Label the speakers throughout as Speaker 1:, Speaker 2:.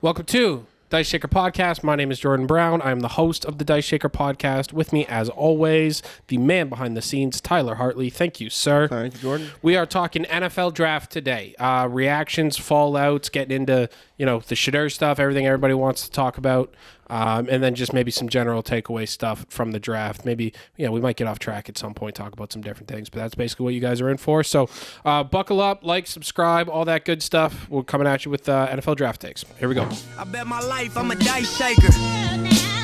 Speaker 1: Welcome to Diceshaker Podcast. My name is Jordan Brown. I am the host of the Diceshaker Podcast. With me, as always, the man behind the scenes, Tyler Hartley. Thank you, sir.
Speaker 2: Thank you, Jordan.
Speaker 1: We are talking NFL draft today. Reactions, fallouts, getting into the Shedeur stuff, everything everybody wants to talk about, and then just maybe some general takeaway stuff from the draft. Maybe we might get off track at some point, talk about some different things, but that's basically what you guys are in for. So buckle up, like, subscribe, all that good stuff. We're coming at you with NFL draft takes. Here we go.
Speaker 3: I bet my life I'm a Diceshaker.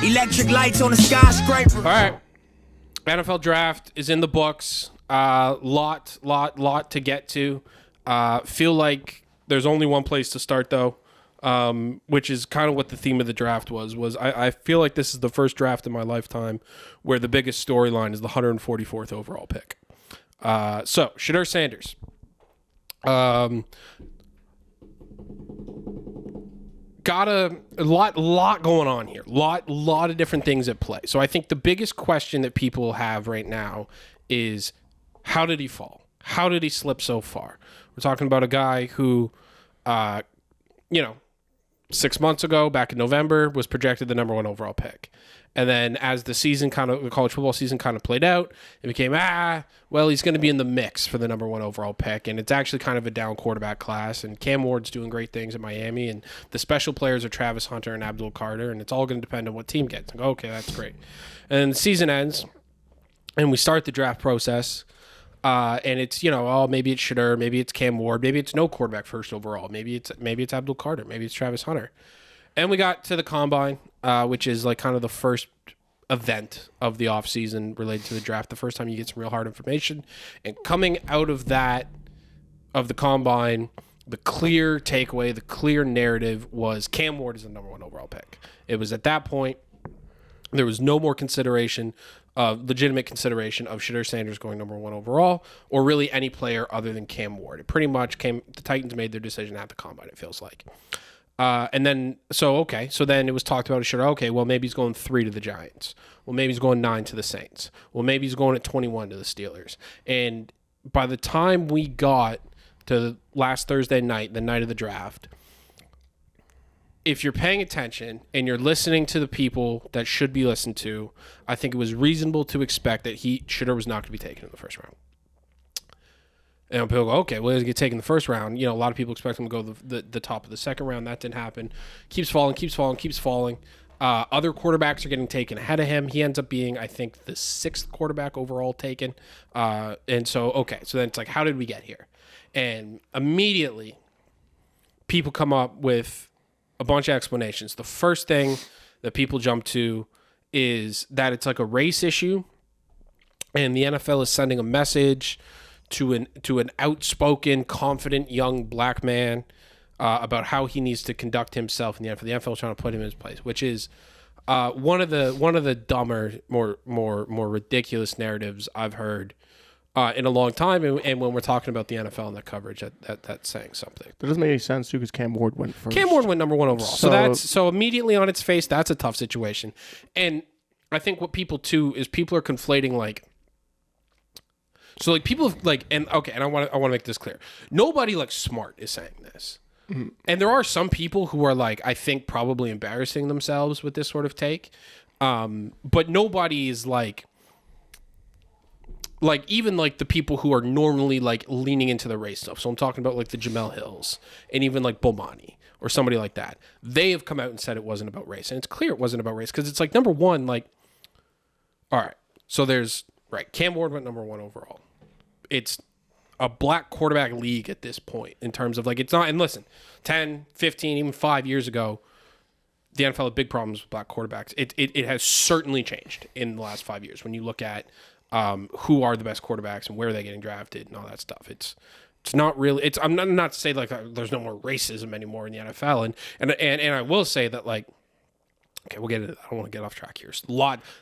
Speaker 3: Electric lights on a skyscraper.
Speaker 1: All right. NFL draft is in the books. Lot to get to. Feel like there's only one place to start, though, which is kind of what the theme of the draft was I feel like this is the first draft in my lifetime where the biggest storyline is the 144th overall pick. So, Shedeur Sanders. Got a lot going on here. Lot of different things at play. So I think the biggest question that people have right now is, how did he fall? How did he slip so far? We're talking about a guy who, 6 months ago, back in November, was projected the number one overall pick. And then as the college football season kind of played out, it became, he's going to be in the mix for the number one overall pick. And it's actually kind of a down quarterback class. And Cam Ward's doing great things at Miami. And the special players are Travis Hunter and Abdul Carter. And it's all going to depend on what team gets. Like, okay, that's great. And the season ends, and we start the draft process. And it's, maybe it's Shedeur, maybe it's Cam Ward, maybe it's no quarterback first overall. Maybe it's Abdul Carter, maybe it's Travis Hunter. And we got to the combine, which is like kind of the first event of the offseason related to the draft, the first time you get some real hard information. And coming out of that, of the combine, the clear takeaway, the clear narrative was Cam Ward is the number one overall pick. It was at that point, there was no more consideration, legitimate consideration of Shedeur Sanders going number one overall, or really any player other than Cam Ward. It pretty much the Titans made their decision at the combine, it feels like. And then, so then it was talked about, okay, well, maybe he's going 3 to the Giants. Well, maybe he's going 9 to the Saints. Well, maybe he's going at 21 to the Steelers. And by the time we got to last Thursday night, the night of the draft, if you're paying attention and you're listening to the people that should be listened to, I think it was reasonable to expect that Shedeur was not going to be taken in the first round. And people go, okay, well, he's get taken in the first round. A lot of people expect him to go the top of the second round. That didn't happen. Keeps falling. Other quarterbacks are getting taken ahead of him. He ends up being, I think, the 6th quarterback overall taken. And so then it's like, how did we get here? And immediately, people come up with a bunch of explanations. The first thing that people jump to is that it's like a race issue, and the NFL is sending a message to an outspoken, confident young black man about how he needs to conduct himself in the NFL. The NFL is trying to put him in his place, which is one of the dumber, more ridiculous narratives I've heard in a long time. And when we're talking about the NFL and the coverage, that's saying something.
Speaker 2: That doesn't make any sense too, because Cam Ward went first.
Speaker 1: Cam Ward went number one overall. So immediately on its face, that's a tough situation. And I think what people too is people are conflating like. So like people like, and I want to make this clear. Nobody like smart is saying this. Mm-hmm. And there are some people who are like, I think probably embarrassing themselves with this sort of take. But nobody is like even like the people who are normally like leaning into the race stuff. So I'm talking about like the Jamel Hills and even like Bomani or somebody like that. They have come out and said it wasn't about race. And it's clear it wasn't about race, because it's like, number one, like, all right, so Cam Ward went number one overall. It's a black quarterback league at this point in terms of like, it's not, and listen, 10, 15, even 5 years ago, the NFL had big problems with black quarterbacks. It has certainly changed in the last 5 years when you look at who are the best quarterbacks and where are they getting drafted and all that stuff. It's not really, I'm not to say like there's no more racism anymore in the NFL. And I will say that like, okay, we'll get it. I don't want to get off track here.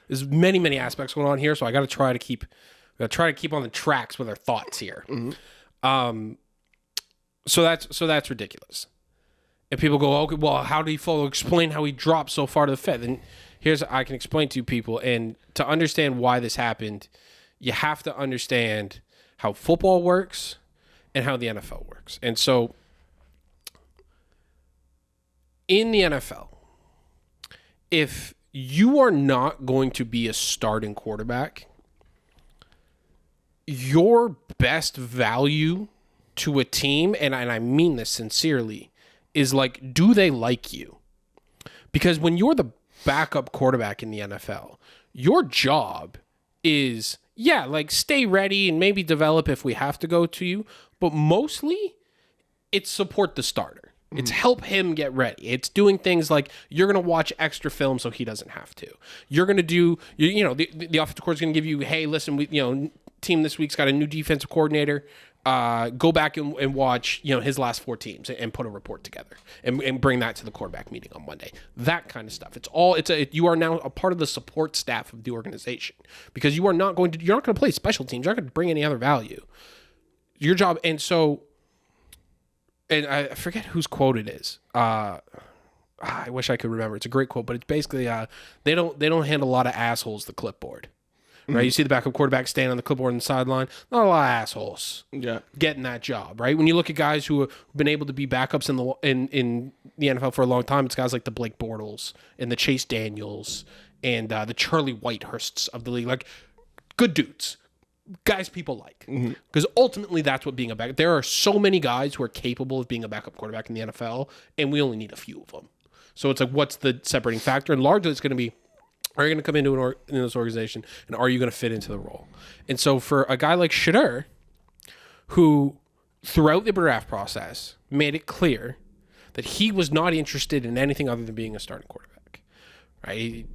Speaker 1: There's many aspects going on here. So I got to try to keep on the tracks with our thoughts here. Mm-hmm. So that's ridiculous. And people go, okay, well, how did he fall? Explain how he dropped so far to the fifth. And I can explain to people. And to understand why this happened, you have to understand how football works and how the NFL works. And so in the NFL, if you are not going to be a starting quarterback, your best value to a team, and I mean this sincerely, is like, do they like you? Because when you're the backup quarterback in the NFL, your job is, like stay ready and maybe develop if we have to go to you, but mostly it's support the starter. It's help him get ready. It's doing things like you're going to watch extra film so he doesn't have to. You're going to do, the offensive coordinator is going to give you, hey, listen, team this week's got a new defensive coordinator. Go back and watch, his last 4 teams and put a report together and bring that to the quarterback meeting on Monday. That kind of stuff. You are now a part of the support staff of the organization because you're not going to play special teams. You're not going to bring any other value. Your job. And so, and I forget whose quote it is. I wish I could remember. It's a great quote, but it's basically, they don't handle a lot of assholes, the clipboard. Right, you see the backup quarterback standing on the clipboard on the sideline. Not a lot of assholes getting that job, right? When you look at guys who have been able to be backups in the NFL for a long time, it's guys like the Blake Bortles and the Chase Daniels and the Charlie Whitehursts of the league. Like, good dudes. Guys people like. Because ultimately, that's what being a backup. There are so many guys who are capable of being a backup quarterback in the NFL, and we only need a few of them. So it's like, what's the separating factor? And largely, it's going to be, are you going to come into this organization, and are you going to fit into the role? And so for a guy like Shedeur, who throughout the draft process made it clear that he was not interested in anything other than being a starting quarterback, right? He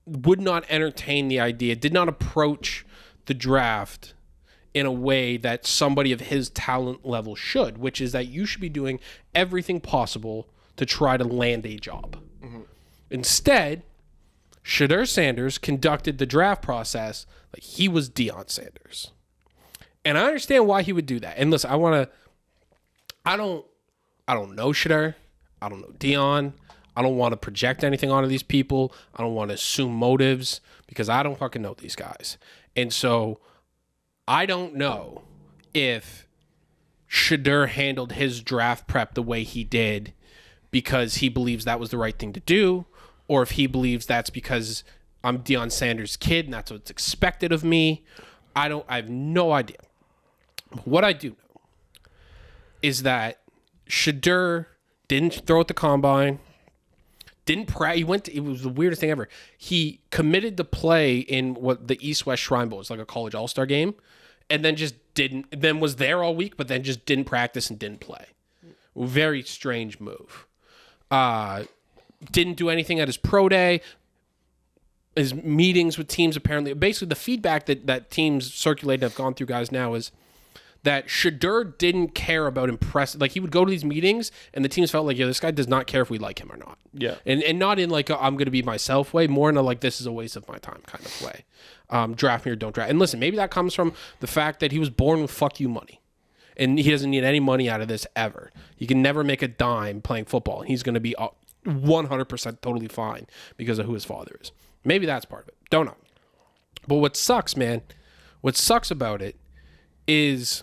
Speaker 1: would not entertain the idea, did not approach the draft in a way that somebody of his talent level should, which is that you should be doing everything possible to try to land a job. Instead, Shedeur Sanders conducted the draft process like he was Deion Sanders. And I understand why he would do that. And listen, I don't know Shedeur. I don't know Deion. I don't want to project anything onto these people. I don't want to assume motives because I don't fucking know these guys. And so I don't know if Shedeur handled his draft prep the way he did because he believes that was the right thing to do, or if he believes that's because I'm Deion Sanders' kid and that's what's expected of me. I have no idea. What I do know is that Shedeur didn't throw at the combine, didn't practice. It was the weirdest thing ever. He committed to play in what the East-West Shrine Bowl is, like a college all-star game, and then then was there all week, but then just didn't practice and didn't play. Very strange move. Didn't do anything at his pro day, his meetings with teams. Apparently, basically the feedback that teams circulate and have gone through guys now is that Shedeur didn't care about impressing. Like, he would go to these meetings and the teams felt like, this guy does not care if we like him or not. Yeah. And not in like I'm going to be myself way, more in a like, this is a waste of my time kind of way. Draft me or don't draft. And listen, maybe that comes from the fact that he was born with fuck you money. And he doesn't need any money out of this ever. He can never make a dime playing football. He's going to be 100% totally fine because of who his father is. Maybe that's part of it. Don't know. But what sucks about it is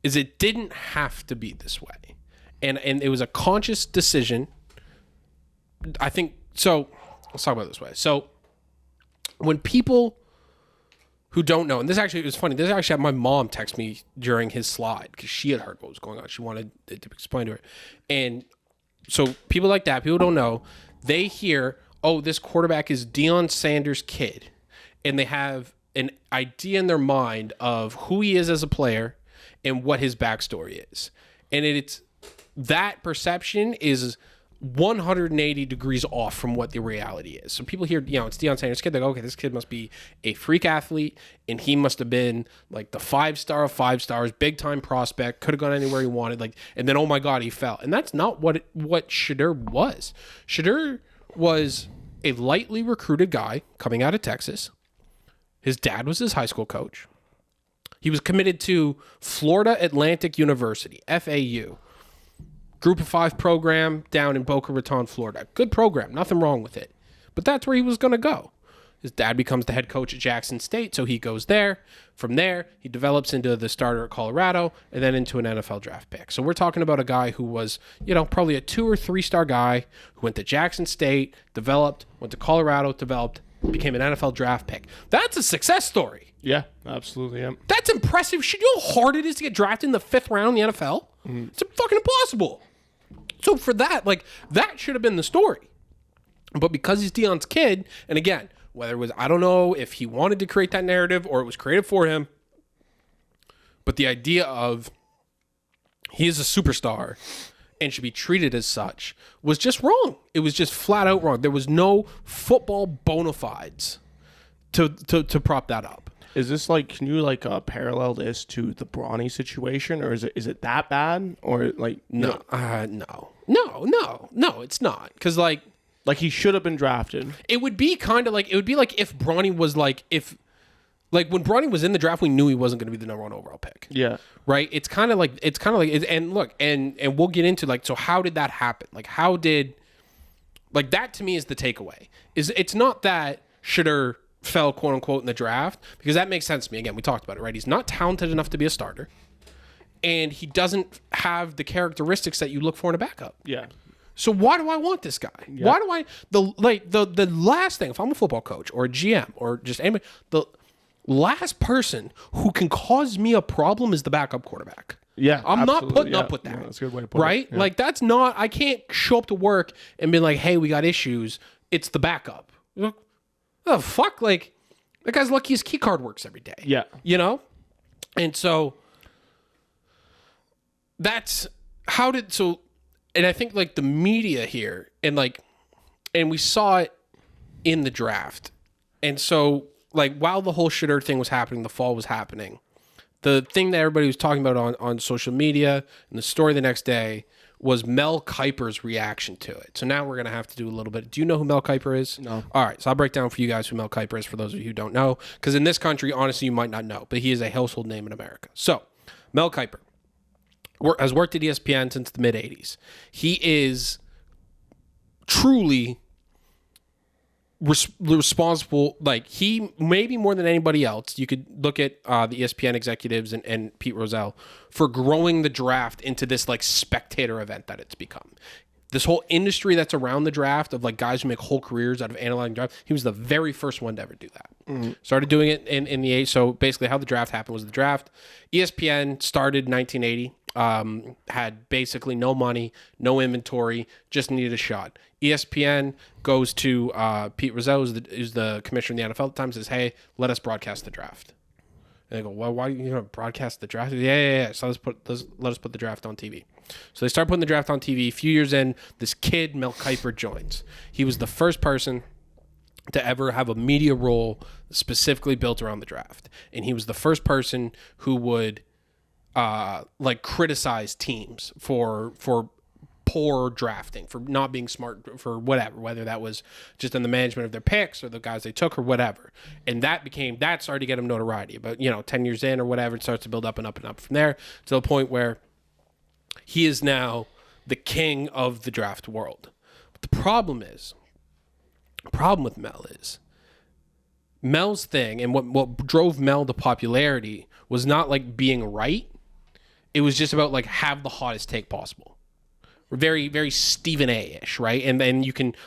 Speaker 1: it didn't have to be this way. And it was a conscious decision. I think, so let's talk about it this way. So when people who don't know, and this actually was funny, this actually had my mom text me during his slide because she had heard what was going on. She wanted it to explain to her. And so people like that, people who don't know, they hear, oh, this quarterback is Deion Sanders' kid. And they have an idea in their mind of who he is as a player and what his backstory is. And it's that perception is 180 degrees off from what the reality is. So people hear, it's Deion Sanders' kid. They go, okay, this kid must be a freak athlete, and he must have been like the 5-star of 5 stars, big time prospect, could have gone anywhere he wanted. Like, and then, oh my God, he fell. And that's not what Shedeur was. Shedeur was a lightly recruited guy coming out of Texas. His dad was his high school coach. He was committed to Florida Atlantic University, FAU. Group of 5 program down in Boca Raton, Florida. Good program. Nothing wrong with it. But that's where he was going to go. His dad becomes the head coach at Jackson State, so he goes there. From there, he develops into the starter at Colorado and then into an NFL draft pick. So we're talking about a guy who was, probably a 2 or 3 star guy who went to Jackson State, developed, went to Colorado, developed, became an NFL draft pick. That's a success story.
Speaker 2: Yeah, absolutely. Yeah.
Speaker 1: That's impressive. You know how hard it is to get drafted in the 5th round in the NFL? It's fucking impossible. So for that, that should have been the story. But because he's Deion's kid, and again, whether it was, I don't know if he wanted to create that narrative or it was created for him, but the idea of he is a superstar and should be treated as such was just wrong. It was just flat out wrong. There was no football bona fides to prop that up.
Speaker 2: Is this can you parallel this to the Bronny situation, or is it that bad, or
Speaker 1: no, it's not, because
Speaker 2: he should have been drafted.
Speaker 1: It would be kind of like if Bronny was when Bronny was in the draft, we knew he wasn't going to be the number 1 overall pick.
Speaker 2: Yeah.
Speaker 1: Right. It's kind of like and look, and we'll get into so how did that happen? How did that, to me, is the takeaway. It's not that Shedeur fell, quote unquote, in the draft, because that makes sense to me. Again, we talked about it, right? He's not talented enough to be a starter, and he doesn't have the characteristics that you look for in a backup.
Speaker 2: Yeah.
Speaker 1: So why do I want this guy? Yeah. Why do I the last thing, if I'm a football coach or a GM or just anybody, the last person who can cause me a problem is the backup quarterback.
Speaker 2: Yeah,
Speaker 1: I'm not putting up with that.
Speaker 2: Yeah, that's a good way to put
Speaker 1: right?
Speaker 2: it. Yeah.
Speaker 1: That's not, I can't show up to work and be like, hey, we got issues. It's the backup. Oh, fuck. That guy's lucky his key card works every day.
Speaker 2: Yeah.
Speaker 1: And so that's and I think the media here and we saw it in the draft. And so while the whole Shedeur thing was happening, the fall was happening, the thing that everybody was talking about on social media and the story the next day was Mel Kiper's reaction to it. So now we're going to have to do a little bit. Do you know who Mel Kiper is?
Speaker 2: No.
Speaker 1: All right. So I'll break down for you guys who Mel Kiper is, for those of you who don't know. Because in this country, honestly, you might not know. But he is a household name in America. So Mel Kiper has worked at ESPN since the mid-'80s. He is truly responsible. He, maybe more than anybody else, you could look at the ESPN executives and Pete Rozelle for growing the draft into this spectator event that it's become. This whole industry that's around the draft of guys who make whole careers out of analyzing draft, he was the very first one to ever do that. Mm-hmm. Started doing it in the '80s. So basically how the draft happened was the draft. ESPN started in 1980, had basically no money, no inventory, just needed a shot. ESPN goes to Pete Rozelle, who's the commissioner in the NFL at the time, says, hey, let us broadcast the draft. And they go, well, why are you going to broadcast the draft? Yeah. So let us put the draft on TV. So they start putting the draft on TV. A few years in, this kid, Mel Kiper, joins. He was the first person to ever have a media role specifically built around the draft. And he was the first person who would criticize teams for poor drafting, for not being smart, for whatever, whether that was just in the management of their picks or the guys they took or whatever. And that started to get him notoriety. But 10 years in or whatever, it starts to build up and up and up from there to the point where he is now the king of the draft world. But the problem with Mel is Mel's thing, and what drove Mel to popularity was not being right. It was just about have the hottest take possible. Very, very Stephen A-ish, right? And then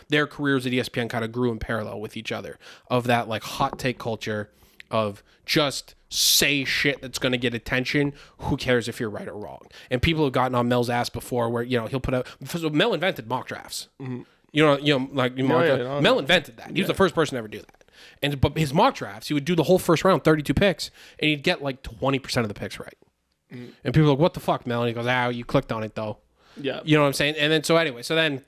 Speaker 1: their careers at ESPN kind of grew in parallel with each other of that hot take culture of just say shit that's going to get attention. Who cares if you're right or wrong? And people have gotten on Mel's ass before where, he'll put out, so Mel invented mock drafts. Mm-hmm. Mel invented that. He was the first person to ever do that. But his mock drafts, he would do the whole first round, 32 picks, and he'd get 20% of the picks right. Mm-hmm. And people are like, what the fuck, Mel? And he goes, you clicked on it though.
Speaker 2: Yeah.
Speaker 1: You know what I'm saying? And then,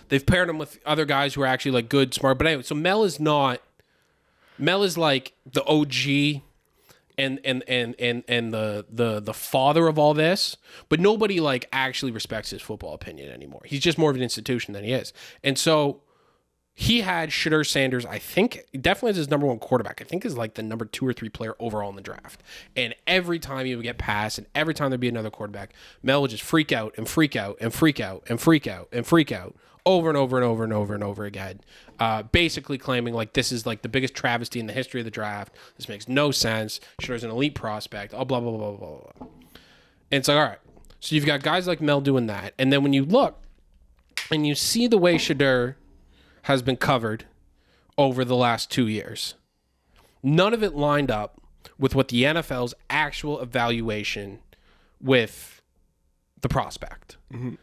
Speaker 1: they've paired him with other guys who are actually good, smart. But anyway, so Mel is the OG and the father of all this, but nobody actually respects his football opinion anymore. He's just more of an institution than he is. And so he had Shedeur Sanders, I think, definitely as his number one quarterback. I think is like the number 2 or 3 player overall in the draft. And every time he would get passed and every time there'd be another quarterback, Mel would just freak out and freak out and freak out and freak out and freak out over and over and over and over and over again. Basically claiming like this is like the biggest travesty in the history of the draft. This makes no sense. Shedur's an elite prospect. Oh, blah, blah, blah, blah, blah, blah. And it's like, all right. So you've got guys like Mel doing that. And then when you look and you see the way Shedeur has been covered over the last 2 years, none of it lined up with what the NFL's actual evaluation with the prospect. Mm-hmm.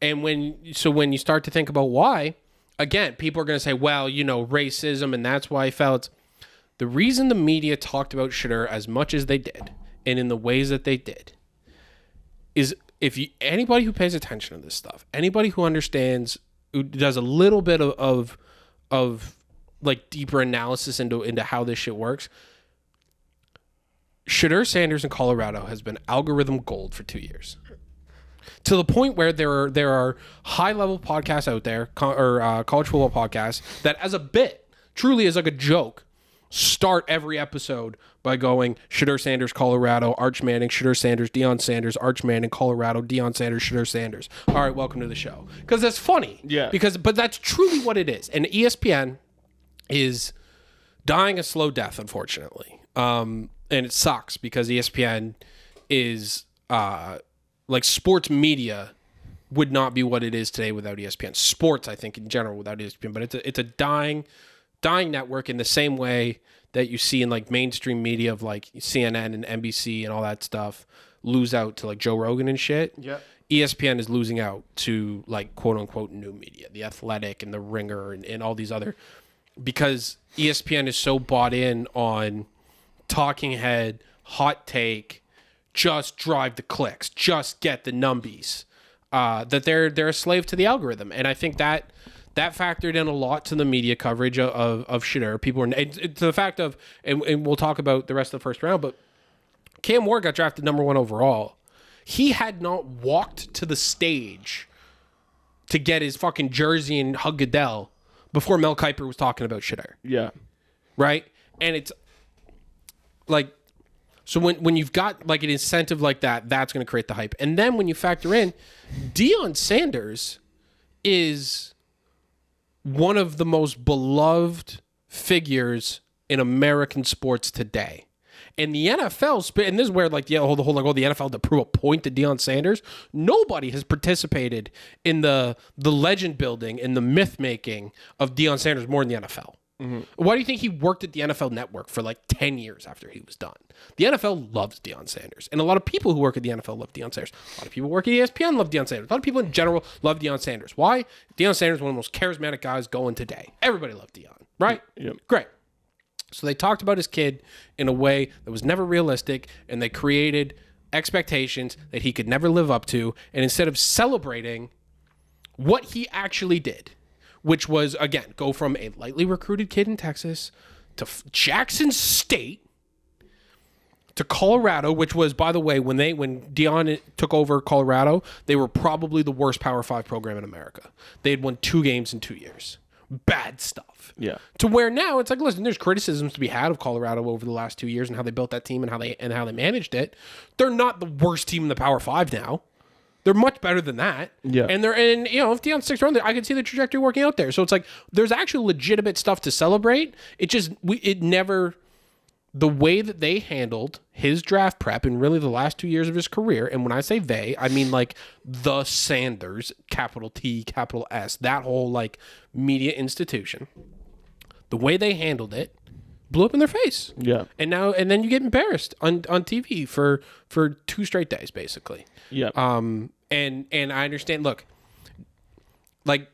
Speaker 1: And when you start to think about why, again, people are going to say, well, racism, and that's why he fell. The reason the media talked about Shedeur as much as they did and in the ways that they did is anybody who pays attention to this stuff, anybody who understands, who does a little bit of like deeper analysis into how this shit works. Shedeur Sanders in Colorado has been algorithm gold for 2 years, to the point where there are high level podcasts out there, or college football podcasts, that as a bit, truly as like a joke, start every episode by going Shedeur Sanders, Colorado, Arch Manning, Shedeur Sanders, Deion Sanders, Arch Manning, Colorado, Deion Sanders, Shedeur Sanders. All right, welcome to the show. Because that's funny.
Speaker 2: Yeah.
Speaker 1: But that's truly what it is. And ESPN is dying a slow death, unfortunately. And it sucks because ESPN is like sports media would not be what it is today without ESPN. Sports, I think, in general, without ESPN. But it's a dying network in the same way that you see in like mainstream media of like CNN and NBC and all that stuff lose out to like Joe Rogan and shit.
Speaker 2: Yeah.
Speaker 1: ESPN is losing out to like quote unquote new media, The Athletic and The Ringer and all these other, because ESPN is so bought in on talking head, hot take, just drive the clicks, just get the numbies, that they're a slave to the algorithm. And I think that factored in a lot to the media coverage of Shedeur. People were to the fact of, and we'll talk about the rest of the first round, but Cam Ward got drafted number 1 overall. He had not walked to the stage to get his fucking jersey and hug Goodell before Mel Kiper was talking about Shedeur.
Speaker 2: Yeah.
Speaker 1: Right? And it's like, so when you've got like an incentive like that, that's going to create the hype. And then when you factor in, Deion Sanders is one of the most beloved figures in American sports today. And the NFL, and this is where like the whole the NFL to prove a point to Deion Sanders, nobody has participated in the legend building and the myth making of Deion Sanders more than the NFL. Mm-hmm. Why do you think he worked at the NFL Network for like 10 years after he was done? The NFL loves Deion Sanders. And a lot of people who work at the NFL love Deion Sanders. A lot of people who work at ESPN love Deion Sanders. A lot of people in general love Deion Sanders. Why? Deion Sanders is one of the most charismatic guys going today. Everybody loved Deion, right?
Speaker 2: Yep.
Speaker 1: Great. So they talked about his kid in a way that was never realistic, and they created expectations that he could never live up to. And instead of celebrating what he actually did, which was, again, go from a lightly recruited kid in Texas to Jackson State to Colorado, which was, by the way, when Deion took over Colorado, they were probably the worst Power 5 program in America. They had won 2 games in 2 years. Bad stuff.
Speaker 2: Yeah.
Speaker 1: To where now it's like, listen, there's criticisms to be had of Colorado over the last 2 years and how they built that team and how they managed it. They're not the worst team in the Power 5 now. They're much better than that. Yeah. And if Deion sticks around there, I can see the trajectory working out there. So it's like there's actually legitimate stuff to celebrate. The way that they handled his draft prep in really the last 2 years of his career, and when I say they, I mean like the Sanders, capital T, capital S, that whole like media institution, the way they handled it blew up in their face. Yeah. And then you get embarrassed on TV for 2 straight days, basically. Yeah. And I understand, look, like,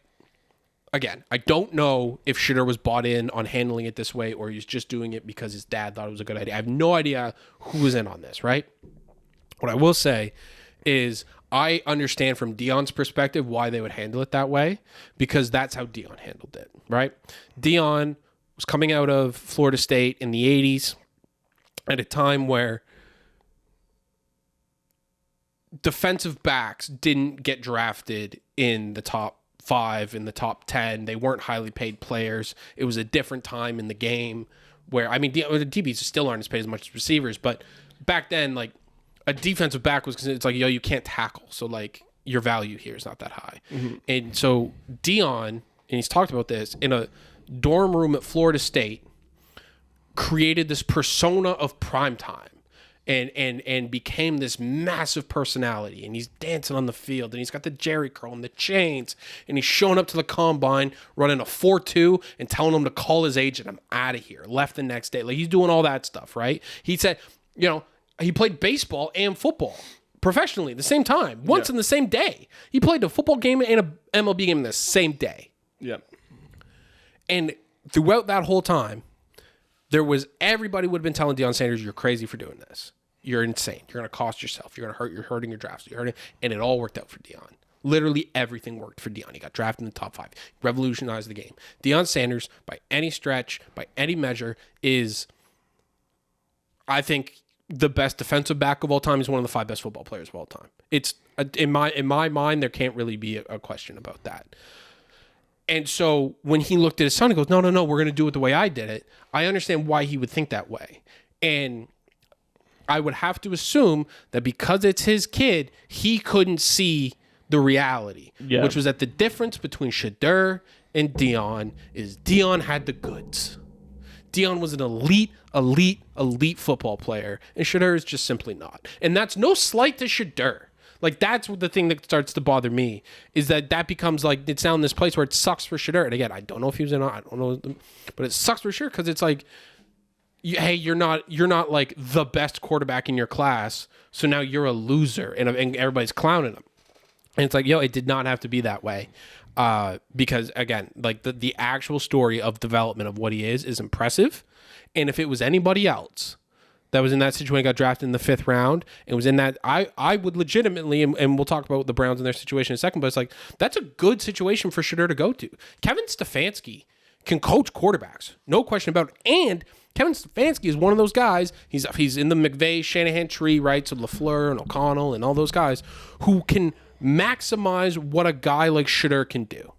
Speaker 1: again, I don't know if Shedeur was bought in on handling it this way or he's just doing it because his dad thought it was a good idea. I have no idea who was in on this, right? What I will say is I understand from Deion's perspective why they would handle it that way, because that's how Deion handled it, right? Deion was coming out of Florida State in the 80s at a time where defensive backs didn't get drafted in the top 5, in the top 10. They weren't highly paid players. It was a different time in the game where, I mean, the DBs still aren't as paid as much as receivers, but back then, like, a defensive back was, it's like, yo, you can't tackle. So, like, your value here is not that high. And so Deion, and he's talked about this, in a dorm room at Florida State, created this persona of primetime. And became this massive personality, and he's dancing on the field, and he's got the Jerry curl and the chains, and he's showing up to the combine running a 4.2 and telling him to call his agent, I'm out of here, left the next day. Like, he's doing all that stuff, right? He said, you know, he played baseball and football professionally at the same time, once in the same day. He played a football game and a MLB game in the same day.
Speaker 2: Yeah.
Speaker 1: And throughout that whole time, everybody would have been telling Deion Sanders, you're crazy for doing this. You're insane. You're going to cost yourself. You're hurting your drafts. And it all worked out for Deion. Literally everything worked for Deion. He got drafted in the top 5. Revolutionized the game. Deion Sanders, by any stretch, by any measure, is, I think, the best defensive back of all time. He's one of the 5 best football players of all time. It's in my mind, there can't really be a question about that. And so when he looked at his son, he goes, no, we're going to do it the way I did it. I understand why he would think that way. And I would have to assume that because it's his kid, he couldn't see the reality, which was that the difference between Shedeur and Deion is Deion had the goods. Deion was an elite football player, and Shedeur is just simply not. And that's no slight to Shedeur. Like, that's the thing that starts to bother me, is that becomes like, it's now in this place where it sucks for Shedeur. And again, I don't know if he was in, I don't know, but it sucks for sure, because it's like, hey, you're not like the best quarterback in your class, so now you're a loser, and everybody's clowning him. And it's like, yo, it did not have to be that way. Because again, like the actual story of development of what he is impressive. And if it was anybody else that was in that situation, got drafted in the 5th round, and was in that, I would legitimately, and we'll talk about the Browns and their situation in a second, but it's like, that's a good situation for Shedeur to go to. Kevin Stefanski can coach quarterbacks, no question about it. And Kevin Stefanski is one of those guys, he's in the McVay, Shanahan tree, right? So LaFleur and O'Connell and all those guys who can maximize what a guy like Shedeur can do.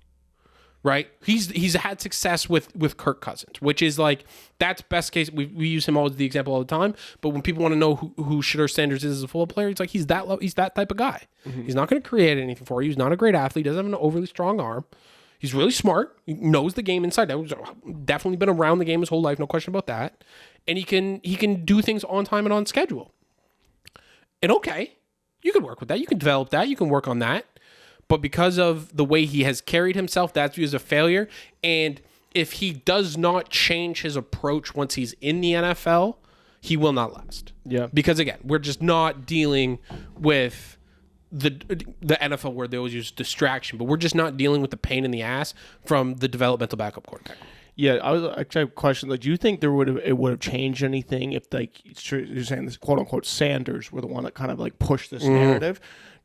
Speaker 1: Right, he's had success with Kirk Cousins, which is like, that's best case. We use him as the example all the time. But when people want to know who Shedeur Sanders is as a football player, it's like he's that type of guy. He's not going to create anything for you. He's not a great athlete. Doesn't have an overly strong arm. He's really smart. He knows the game inside out. He's definitely been around the game his whole life. No question about that. And he can do things on time and on schedule. And okay, you can work with that. You can develop that. You can work on that. But because of the way he has carried himself, that's viewed as a failure. And if he does not change his approach once he's in the NFL, he will not last. Yeah. Because again, we're just not dealing with the NFL where they always use distraction, but we're just not dealing with the pain in the ass from the developmental backup quarterback.
Speaker 2: Yeah, I was actually have a question. Like, do you think it would have changed anything if, like, you're saying this quote unquote Sanders were the one that kind of like pushed this narrative?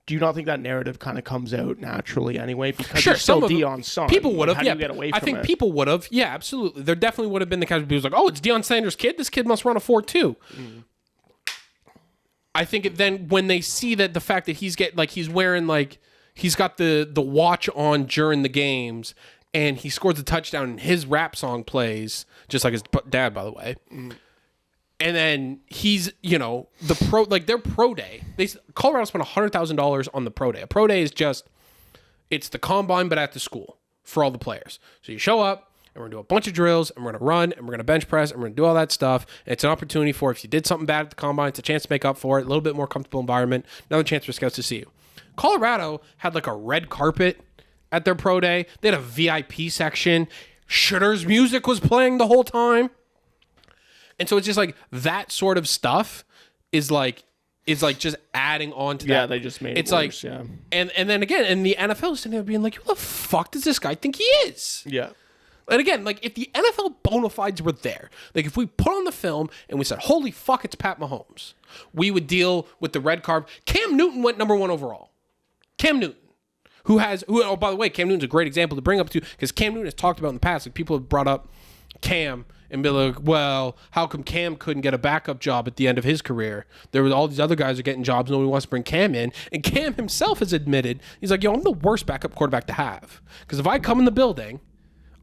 Speaker 2: Do you not think that narrative kind of comes out naturally anyway? Because it's still Deion's son.
Speaker 1: People would have.
Speaker 2: How do you get away from
Speaker 1: I think people would have. Yeah, absolutely. There definitely would have been the kind of people who's like, oh, it's Deion Sanders' kid. This kid must run a 4.2. I think then when they see that the fact that he's wearing like, he's got the watch on during the games, and he scores a touchdown and his rap song plays, just like his dad, by the way. And then he's, their pro day. Colorado spent $100,000 on the pro day. A pro day is just, it's the combine, but at the school for all the players. So you show up, and we're going to do a bunch of drills, and we're going to run, and we're going to bench press, and we're going to do all that stuff. And it's an opportunity for, if you did something bad at the combine, it's a chance to make up for it, a little bit more comfortable environment, another chance for scouts to see you. Colorado had like a red carpet at their pro day. They had a VIP section. Shedeur's music was playing the whole time. And so it's just like that sort of stuff is like just adding on to that.
Speaker 2: Yeah, they just made it worse, yeah.
Speaker 1: And then again, and the NFL is sitting there being like, who the fuck does this guy think he is?
Speaker 2: Yeah.
Speaker 1: And again, like, if the NFL bona fides were there, like if we put on the film and we said, holy fuck, it's Pat Mahomes, we would deal with the red carpet. Cam Newton went number 1 overall. Cam Newton. Oh, by the way, Cam Newton's a great example to bring up to, because Cam Newton has talked about in the past, like people have brought up Cam and be like, well, how come Cam couldn't get a backup job at the end of his career? There was all these other guys are getting jobs. Nobody wants to bring Cam in. And Cam himself has admitted, he's like, yo, I'm the worst backup quarterback to have. Because if I come in the building,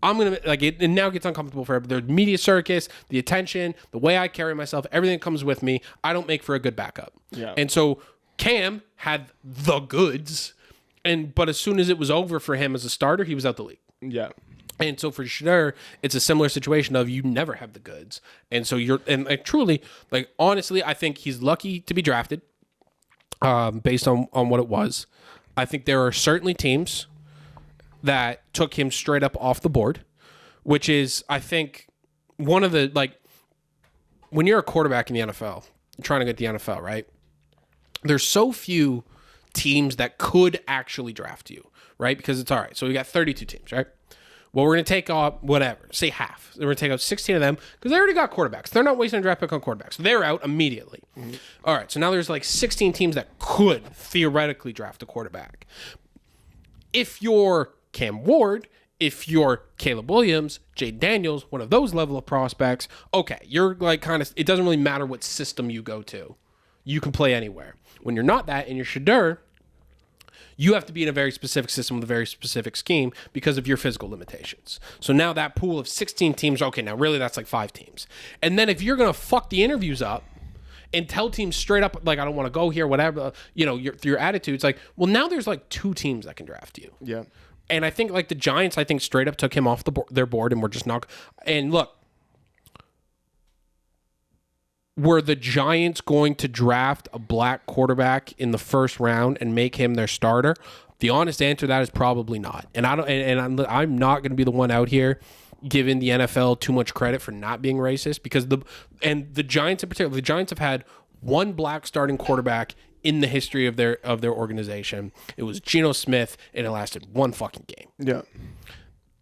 Speaker 1: I'm going to, like, it now gets uncomfortable for everybody. The media circus, the attention, the way I carry myself, everything that comes with me, I don't make for a good backup.
Speaker 2: Yeah.
Speaker 1: And so Cam had the goods, but as soon as it was over for him as a starter, he was out the league.
Speaker 2: Yeah.
Speaker 1: And so for Shedeur, it's a similar situation of you never have the goods. And so like, truly, like, honestly, I think he's lucky to be drafted based on what it was. I think there are certainly teams that took him straight up off the board, which is, I think, one of the, like, when you're a quarterback in the NFL, you're trying to get the NFL, right? There's so few teams that could actually draft you, right? Because it's all right. So we got 32 teams, right? Well, we're going to take off whatever, say half. We're going to take out 16 of them because they already got quarterbacks. They're not wasting a draft pick on quarterbacks. They're out immediately. Mm-hmm. All right. So now there's like 16 teams that could theoretically draft a quarterback. If you're Cam Ward, if you're Caleb Williams, Jade Daniels, one of those level of prospects, okay, you're like kind of, it doesn't really matter what system you go to. You can play anywhere. When you're not that and you're Shedeur, you have to be in a very specific system with a very specific scheme because of your physical limitations. So now that pool of 16 teams, okay, now really that's like 5 teams. And then if you're going to fuck the interviews up and tell teams straight up, like, I don't want to go here, whatever, you know, through your attitude, it's like, well, now there's like 2 teams that can draft you.
Speaker 2: Yeah.
Speaker 1: And I think like the Giants, I think straight up took him off their board and were just not. And look, were the Giants going to draft a black quarterback in the first round and make him their starter? The honest answer to that is probably not. And I don't. And I'm not going to be the one out here giving the NFL too much credit for not being racist because the Giants in particular, the Giants have had one black starting quarterback in the history of their organization. It was Geno Smith, and it lasted one fucking game.
Speaker 2: Yeah.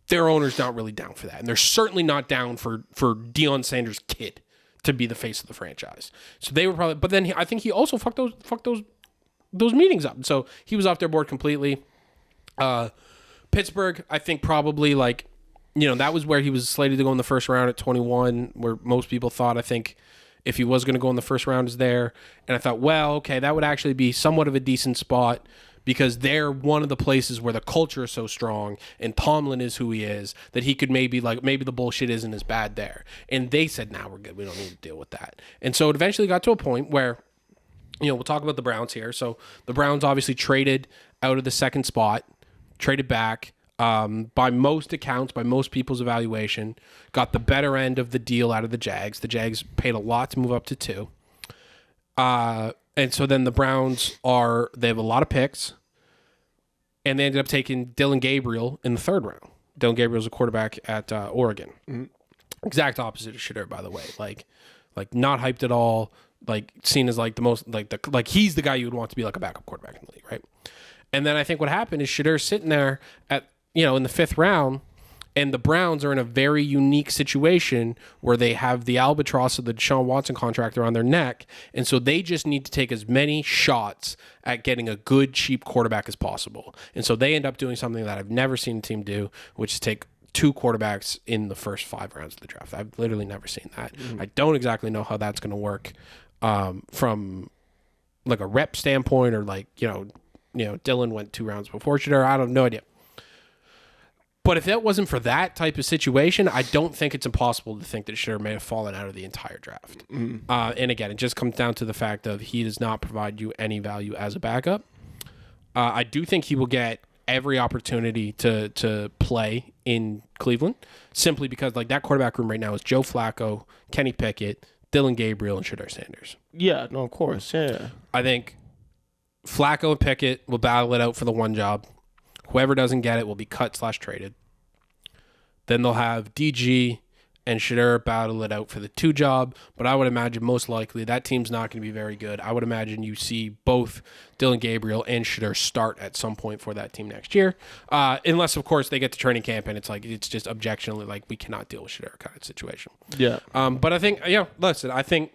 Speaker 1: Their owner's not really down for that, and they're certainly not down for Deion Sanders' kid to be the face of the franchise. So they were probably, but then I think he also fucked those meetings up. So he was off their board completely. Pittsburgh, I think probably like, you know, that was where he was slated to go in the first round at 21, where most people thought, I think, if he was going to go in the first round is there. And I thought, well, okay, that would actually be somewhat of a decent spot because they're one of the places where the culture is so strong and Tomlin is who he is that he could maybe the bullshit isn't as bad there. And they said, nah, we're good. We don't need to deal with that. And so it eventually got to a point where, you know, we'll talk about the Browns here. So the Browns obviously traded out of the second spot, traded back. By most accounts, by most people's evaluation, got the better end of the deal out of the Jags. The Jags paid a lot to move up to 2. And so then the Browns they have a lot of picks, and they ended up taking Dylan Gabriel in the 3rd round. Dylan Gabriel's a quarterback at Oregon. Mm-hmm. Exact opposite of Shedeur, by the way. Like not hyped at all. Like seen as like the most like he's the guy you would want to be like a backup quarterback in the league, right? And then I think what happened is Shedeur's sitting there at, you know, in the 5th round, and the Browns are in a very unique situation where they have the albatross of the Deshaun Watson contract around their neck, and so they just need to take as many shots at getting a good, cheap quarterback as possible. And so they end up doing something that I've never seen a team do, which is take 2 quarterbacks in the first 5 rounds of the draft. I've literally never seen that. Mm-hmm. I don't exactly know how that's going to work from like a rep standpoint, or like, you know, Dylan went 2 rounds before Shedeur. I have no idea. But if that wasn't for that type of situation, I don't think it's impossible to think that Shedeur may have fallen out of the entire draft. Mm-hmm. And again, it just comes down to the fact of he does not provide you any value as a backup. I do think he will get every opportunity to play in Cleveland, simply because like that quarterback room right now is Joe Flacco, Kenny Pickett, Dylan Gabriel, and Shedeur Sanders.
Speaker 2: Yeah, no, of course, yeah.
Speaker 1: I think Flacco and Pickett will battle it out for the 1 job. Whoever doesn't get it will be cut/traded. Then they'll have DG and Shedeur battle it out for the 2 job. But I would imagine most likely that team's not going to be very good. I would imagine you see both Dylan Gabriel and Shedeur start at some point for that team next year. Unless, of course, they get to training camp and it's just objectionably like we cannot deal with Shedeur kind of situation. Yeah. But I think, listen, I think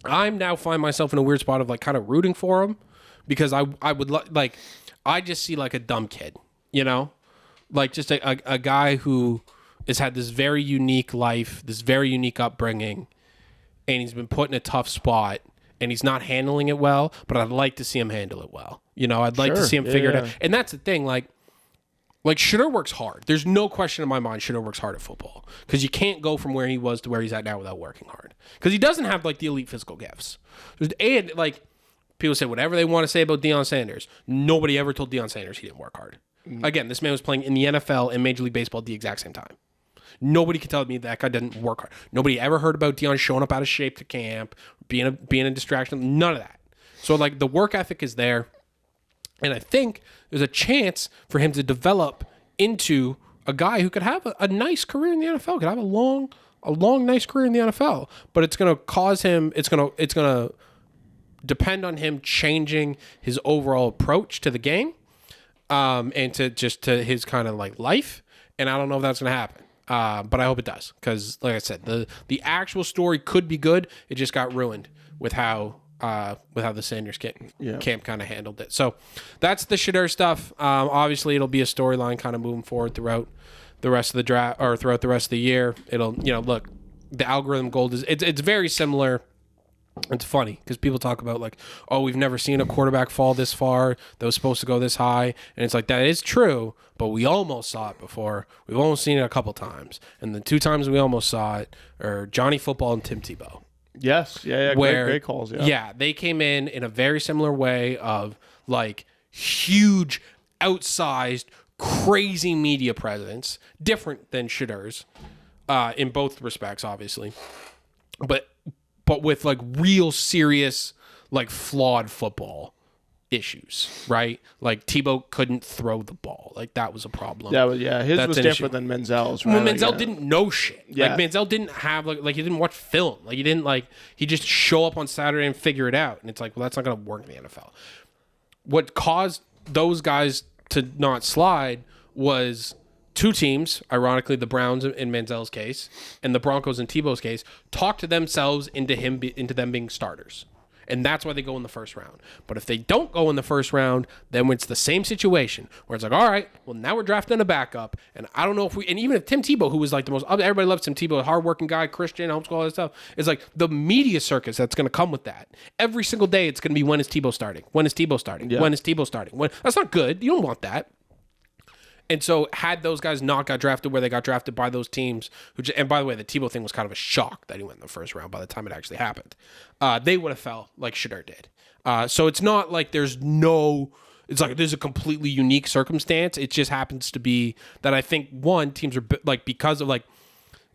Speaker 1: I'm now find myself in a weird spot of like kind of rooting for him because I would I just see like a dumb kid, you know, like just a guy who has had this very unique life, this very unique upbringing, and he's been put in a tough spot, and he's not handling it well, but I'd like to see him handle it well. I'd like to see him figure it out. And that's the thing, like Shedeur works hard. There's no question in my mind Shedeur works hard at football, because you can't go from where he was to where he's at now without working hard, because he doesn't have like the elite physical gifts. And like people say whatever they want to say about Deion Sanders, nobody ever told Deion Sanders he didn't work hard. Again, this man was playing in the NFL and Major League Baseball at the exact same time. Nobody could tell me that guy didn't work hard. Nobody ever heard about Deion showing up out of shape to camp, being a distraction. None of that. So like the work ethic is there, and I think there's a chance for him to develop into a guy who could have a nice career in the NFL. Could have a long, nice career in the NFL. But it's going to cause him. It's going to depend on him changing his overall approach to the game, and to his kind of like life. And I don't know if that's going to happen. But I hope it does, because like I said, the actual story could be good. It just got ruined with how the Sanders camp kind of handled it. So that's the Shedeur stuff. Obviously it'll be a storyline kind of moving forward throughout the rest of the draft, or throughout the rest of the year. It'll, look, the algorithm gold is, it's very similar. It's funny because people talk about like, oh, we've never seen a quarterback fall this far that was supposed to go this high. And it's like, that is true, but we almost saw it before. We've almost seen it a couple times. And the 2 times we almost saw it are Johnny Football and Tim Tebow.
Speaker 2: Yes. Yeah. Great calls. Yeah.
Speaker 1: Yeah. They came in a very similar way of like huge, outsized, crazy media presence, different than Shedeur's, in both respects, obviously. But with like real serious, like flawed football issues, right? Like Tebow couldn't throw the ball. Like that was a problem.
Speaker 2: His was different than Menzel's, right?
Speaker 1: Well, Menzel didn't know shit. Yeah. Like Menzel didn't have like he didn't watch film. Like he just show up on Saturday and figure it out. And it's like, well, that's not going to work in the NFL. What caused those guys to not slide was 2 teams, ironically the Browns in Menzel's case and the Broncos in Tebow's case, talked to themselves into them being starters. And that's why they go in the first round. But if they don't go in the first round, then it's the same situation where it's like, all right, well, now we're drafting a backup. And I don't know if and even if Tim Tebow, who was like the most, everybody loves Tim Tebow, hardworking guy, Christian, homeschool, all that stuff, it's like the media circus that's going to come with that. Every single day, it's going to be, when is Tebow starting? When is Tebow starting? Yeah. When is Tebow starting? That's not good. You don't want that. And so had those guys not got drafted where they got drafted by those teams, and by the way, the Tebow thing was kind of a shock that he went in the first round by the time it actually happened. They would have fell like Shedeur did. So it's not like it's like there's a completely unique circumstance. It just happens to be that I think, one, teams are like, because of like,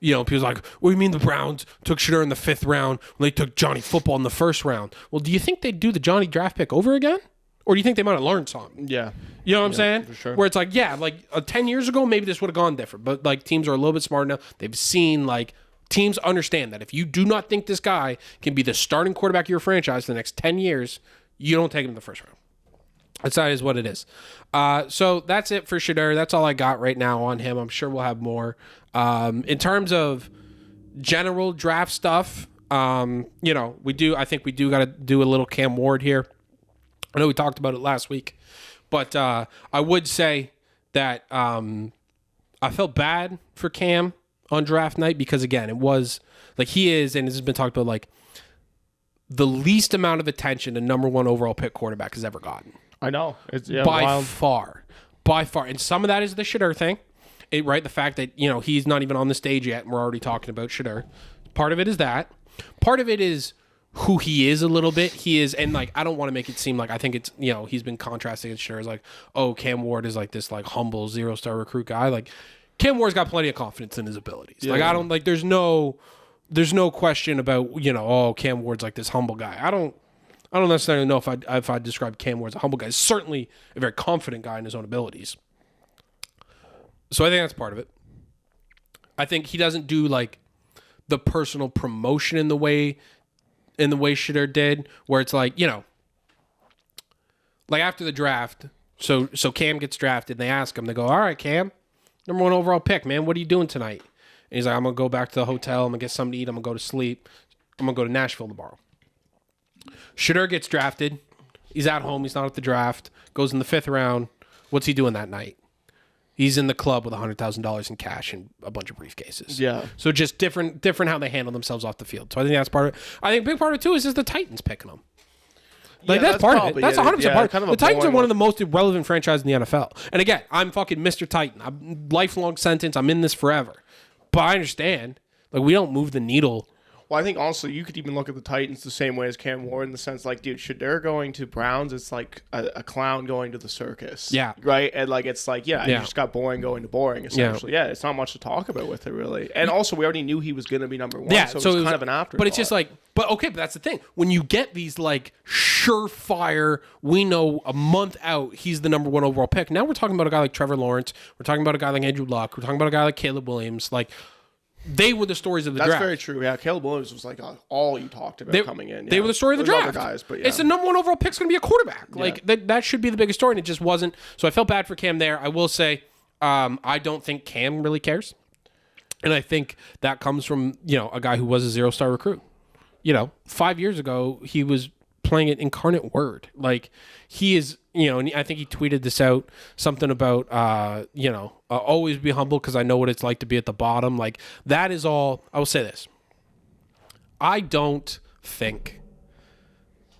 Speaker 1: people like, what do you mean the Browns took Shedeur in the 5th round when they took Johnny Football in the 1st round? Well, do you think they'd do the Johnny draft pick over again? Or do you think they might have learned something?
Speaker 2: Yeah.
Speaker 1: You know what I'm saying?
Speaker 2: For sure.
Speaker 1: Where it's like, 10 years ago, maybe this would have gone different. But like teams are a little bit smart now. They've seen, like, teams understand that if you do not think this guy can be the starting quarterback of your franchise for the next 10 years, you don't take him in the first round. That is what it is. So that's it for Shedeur. That's all I got right now on him. I'm sure we'll have more. In terms of general draft stuff, I think we do got to do a little Cam Ward here. I know we talked about it last week, but I would say that I felt bad for Cam on draft night because, again, it was like he is, and this has been talked about, like the least amount of attention a number 1 overall pick quarterback has ever gotten.
Speaker 2: I know. It's
Speaker 1: by far. And some of that is the Shedeur thing, right? The fact that, he's not even on the stage yet, and we're already talking about Shedeur. Part of it is that. Part of it is who he is a little bit. He is, and like, I don't want to make it seem like, I think it's, he's been contrasting it as like, oh, Cam Ward is like this like humble 0-star recruit guy. Like, Cam Ward's got plenty of confidence in his abilities. Yeah, like, I don't, like, there's no question about, oh, Cam Ward's like this humble guy. I don't necessarily know if I describe Cam Ward as a humble guy. He's certainly a very confident guy in his own abilities. So I think that's part of it. I think he doesn't do like the personal promotion in the way Shedeur did, where it's like, like after the draft, so Cam gets drafted, and they ask him, they go, all right, Cam, number 1 overall pick, man, what are you doing tonight? And he's like, I'm going to go back to the hotel, I'm going to get something to eat, I'm going to go to sleep, I'm going to go to Nashville tomorrow. Shedeur gets drafted, he's at home, he's not at the draft, goes in the 5th round. What's he doing that night? He's in the club with $100,000 in cash and a bunch of briefcases.
Speaker 2: Yeah.
Speaker 1: So just different how they handle themselves off the field. So I think that's part of it. I think a big part of it too is just the Titans picking them. Like
Speaker 2: Yeah,
Speaker 1: that's part of it.
Speaker 2: probably
Speaker 1: That's 100% part.
Speaker 2: kind of
Speaker 1: The
Speaker 2: a
Speaker 1: Titans are
Speaker 2: boring
Speaker 1: one of the most irrelevant franchises in the NFL. And again, I'm fucking Mr. Titan. I'm lifelong sentence. I'm in this forever. But I understand. Like we don't move the needle.
Speaker 2: Well, I think honestly, you could even look at the Titans the same way as Cam Ward in the sense like, dude, Shedeur going to Browns, it's like a clown going to the circus.
Speaker 1: Yeah.
Speaker 2: Right? And like, it's like, you just got boring going to boring, essentially. Yeah, it's not much to talk about with it, really. And also, we already knew he was going to be number one,
Speaker 1: Yeah,
Speaker 2: so
Speaker 1: so
Speaker 2: it was kind of an afterthought.
Speaker 1: But it's just like, but that's the thing. When you get these like surefire, we know a month out he's the number one overall pick. Now we're talking about a guy like Trevor Lawrence. We're talking about a guy like Andrew Luck. We're talking about a guy like Caleb Williams. Like, they were the stories of the draft.
Speaker 2: That's very true. Yeah, Caleb Williams was like all you talked about coming in.
Speaker 1: They were the story of the
Speaker 2: There's
Speaker 1: draft.
Speaker 2: other guys, but yeah.
Speaker 1: It's the number one overall pick's going to be a quarterback. Like that should be the biggest story, and it just wasn't. So I felt bad for Cam there. I will say, I don't think Cam really cares, and I think that comes from a guy who was a 0-star recruit. 5 years ago he was playing an incarnate word. Like he is, and I think he tweeted this out, something about, always be humble because I know what it's like to be at the bottom. Like that is all. I will say this. I don't think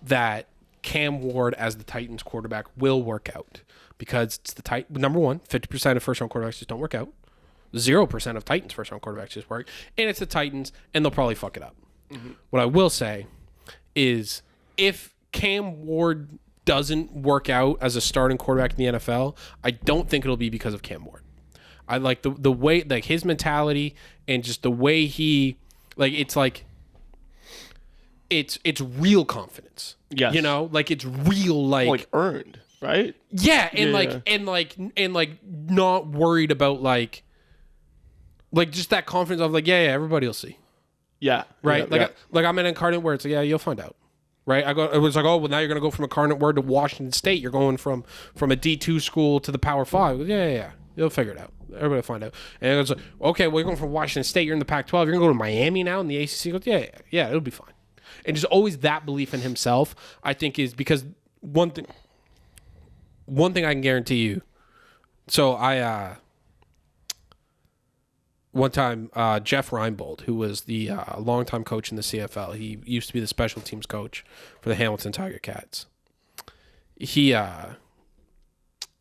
Speaker 1: that Cam Ward as the Titans quarterback will work out because it's the number one, 50% of first round quarterbacks just don't work out. 0% of Titans first round quarterbacks just work. And it's the Titans and they'll probably fuck it up. Mm-hmm. What I will say is if Cam Ward doesn't work out as a starting quarterback in the NFL, I don't think it'll be because of Cam Ward. I like the way, like his mentality and just the way he, like, it's like, it's real confidence.
Speaker 2: Yes.
Speaker 1: Like it's real, like
Speaker 2: earned, right?
Speaker 1: Yeah. And like not worried about like just that confidence of like, yeah, everybody will see.
Speaker 2: Yeah.
Speaker 1: Right. Like I'm an incarnate word. It's like, yeah, you'll find out. Right. It was like, oh, well, now you're going to go from incarnate word to Washington State. You're going from a D2 school to the Power 5. Yeah. You'll figure it out. Everybody will find out. And it's like, okay, well, you're going from Washington State. You're in the Pac-12. You're going to go to Miami now in the ACC. Goes, yeah, it'll be fine. And just always that belief in himself, I think, is because one thing I can guarantee you. So one time, Jeff Reinbold, who was the longtime coach in the CFL, he used to be the special teams coach for the Hamilton Tiger Cats. He, oh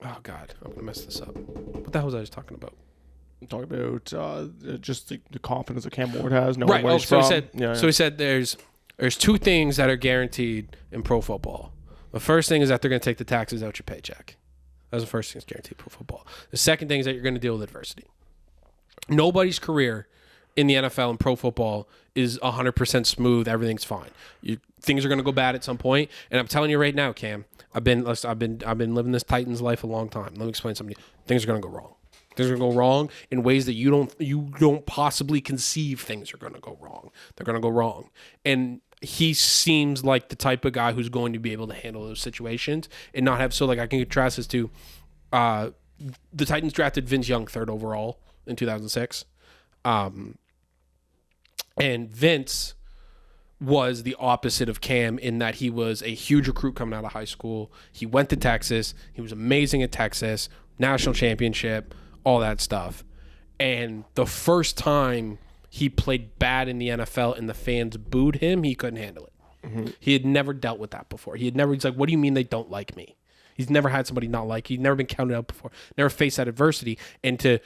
Speaker 1: God, I'm gonna mess this up. What the hell was I just talking about?
Speaker 2: I'm talking about just the confidence that Cam Ward has.
Speaker 1: Right. Oh, so he said there's two things that are guaranteed in pro football. The first thing is that they're going to take the taxes out your paycheck. That's the first thing that's guaranteed in pro football. The second thing is that you're going to deal with adversity. Nobody's career in the NFL and pro football is 100% smooth. Everything's fine. Things are going to go bad at some point. And I'm telling you right now, Cam, I've been living this Titans life a long time. Let me explain something. Things are going to go wrong. Things are going to go wrong in ways that you don't possibly conceive. Things are going to go wrong. They're going to go wrong. And he seems like the type of guy who's going to be able to handle those situations and not have. So like I can contrast this to the Titans drafted Vince Young 3rd overall in 2006. And Vince was the opposite of Cam in that he was a huge recruit coming out of high school. He went to Texas. He was amazing at Texas, national championship, all that stuff. And the first time he played bad in the NFL and the fans booed him, he couldn't handle it. Mm-hmm. He had never dealt with that before. He's like, what do you mean they don't like me? He's never had somebody not like. He's never been counted out before. Never faced that adversity. And to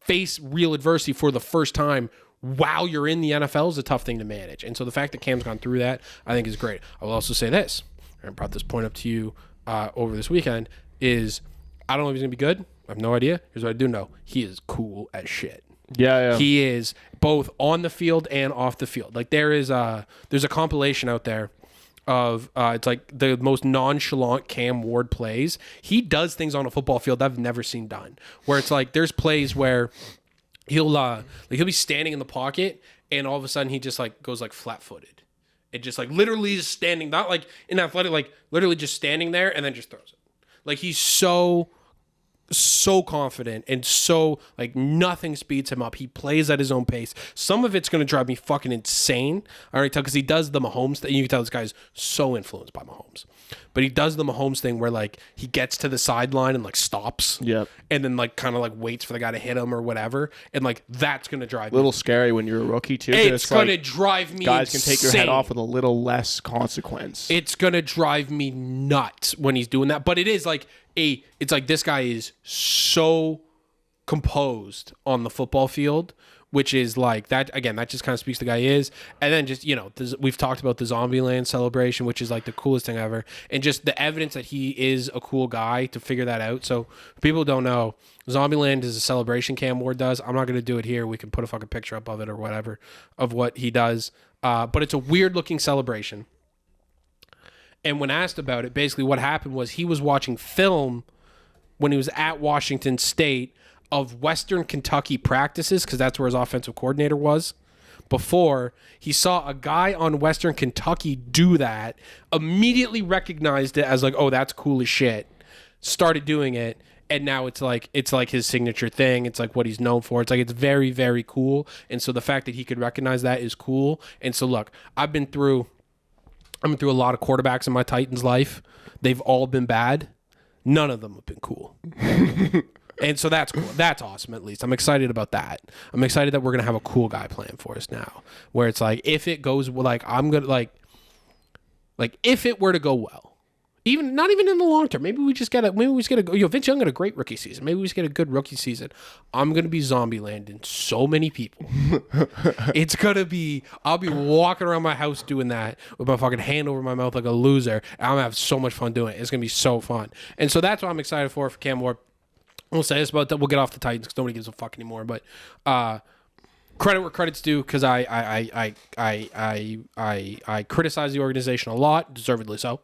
Speaker 1: face real adversity for the first time while you're in the NFL is a tough thing to manage. And so the fact that Cam's gone through that, I think is great. I will also say this, and I brought this point up to you over this weekend, is I don't know if he's going to be good. I have no idea. Here's what I do know. He is cool as shit.
Speaker 2: Yeah.
Speaker 1: He is both on the field and off the field. Like there's a compilation out there of it's like the most nonchalant Cam Ward plays. He does things on a football field I've never seen done. Where it's like there's plays where he'll be standing in the pocket and all of a sudden he just like goes like flat-footed. It just like literally is standing, not like in athletic, like literally just standing there and then just throws it. Like he's so so confident and so like nothing speeds him up. He plays at his own pace. Some of it's going to drive me fucking insane. I already tell because he does the Mahomes thing. You can tell this guy's so influenced by Mahomes, but he does the Mahomes thing where like he gets to the sideline and like stops, and then like kind of like waits for the guy to hit him or whatever, and like that's going to drive
Speaker 2: a little scary when you're a rookie too.
Speaker 1: It's going to drive me.
Speaker 2: Guys
Speaker 1: insane.
Speaker 2: can take your head off with a little less consequence.
Speaker 1: It's going to drive me nuts when he's doing that, but it is like. It's like this guy is so composed on the football field, which is like that again. That just kind of speaks to the guy he is, and then just we've talked about the Zombieland celebration, which is like the coolest thing ever, and just the evidence that he is a cool guy to figure that out. So people don't know, Zombieland is a celebration Cam Ward does. I'm not going to do it here. We can put a fucking picture up of it or whatever of what he does, but it's a weird looking celebration. And when asked about it, basically what happened was he was watching film when he was at Washington State of Western Kentucky practices, because that's where his offensive coordinator was before. He saw a guy on Western Kentucky do that, immediately recognized it as like, oh, that's cool as shit, started doing it, and now it's like his signature thing. It's like what he's known for. It's like it's very, very cool. And so the fact that he could recognize that is cool. And so look, I've been through a lot of quarterbacks in my Titans life. They've all been bad. None of them have been cool. And so that's cool. That's awesome, at least. I'm excited about that. I'm excited that we're going to have a cool guy playing for us now. Where it's like, if it goes, like, I'm going to, like, if it were to go well, not even in the long term, maybe we just get a, Vince Young got a great rookie season. Maybe we just get a good rookie season. I'm going to be zombie landing so many people. It's going to be, I'll be walking around my house doing that with my fucking hand over my mouth like a loser. And I'm going to have so much fun doing it. It's going to be so fun. And so that's what I'm excited for Cam Ward. We'll say this about that. We'll get off the Titans because nobody gives a fuck anymore. But credit where credit's due, because I criticize the organization a lot, deservedly so.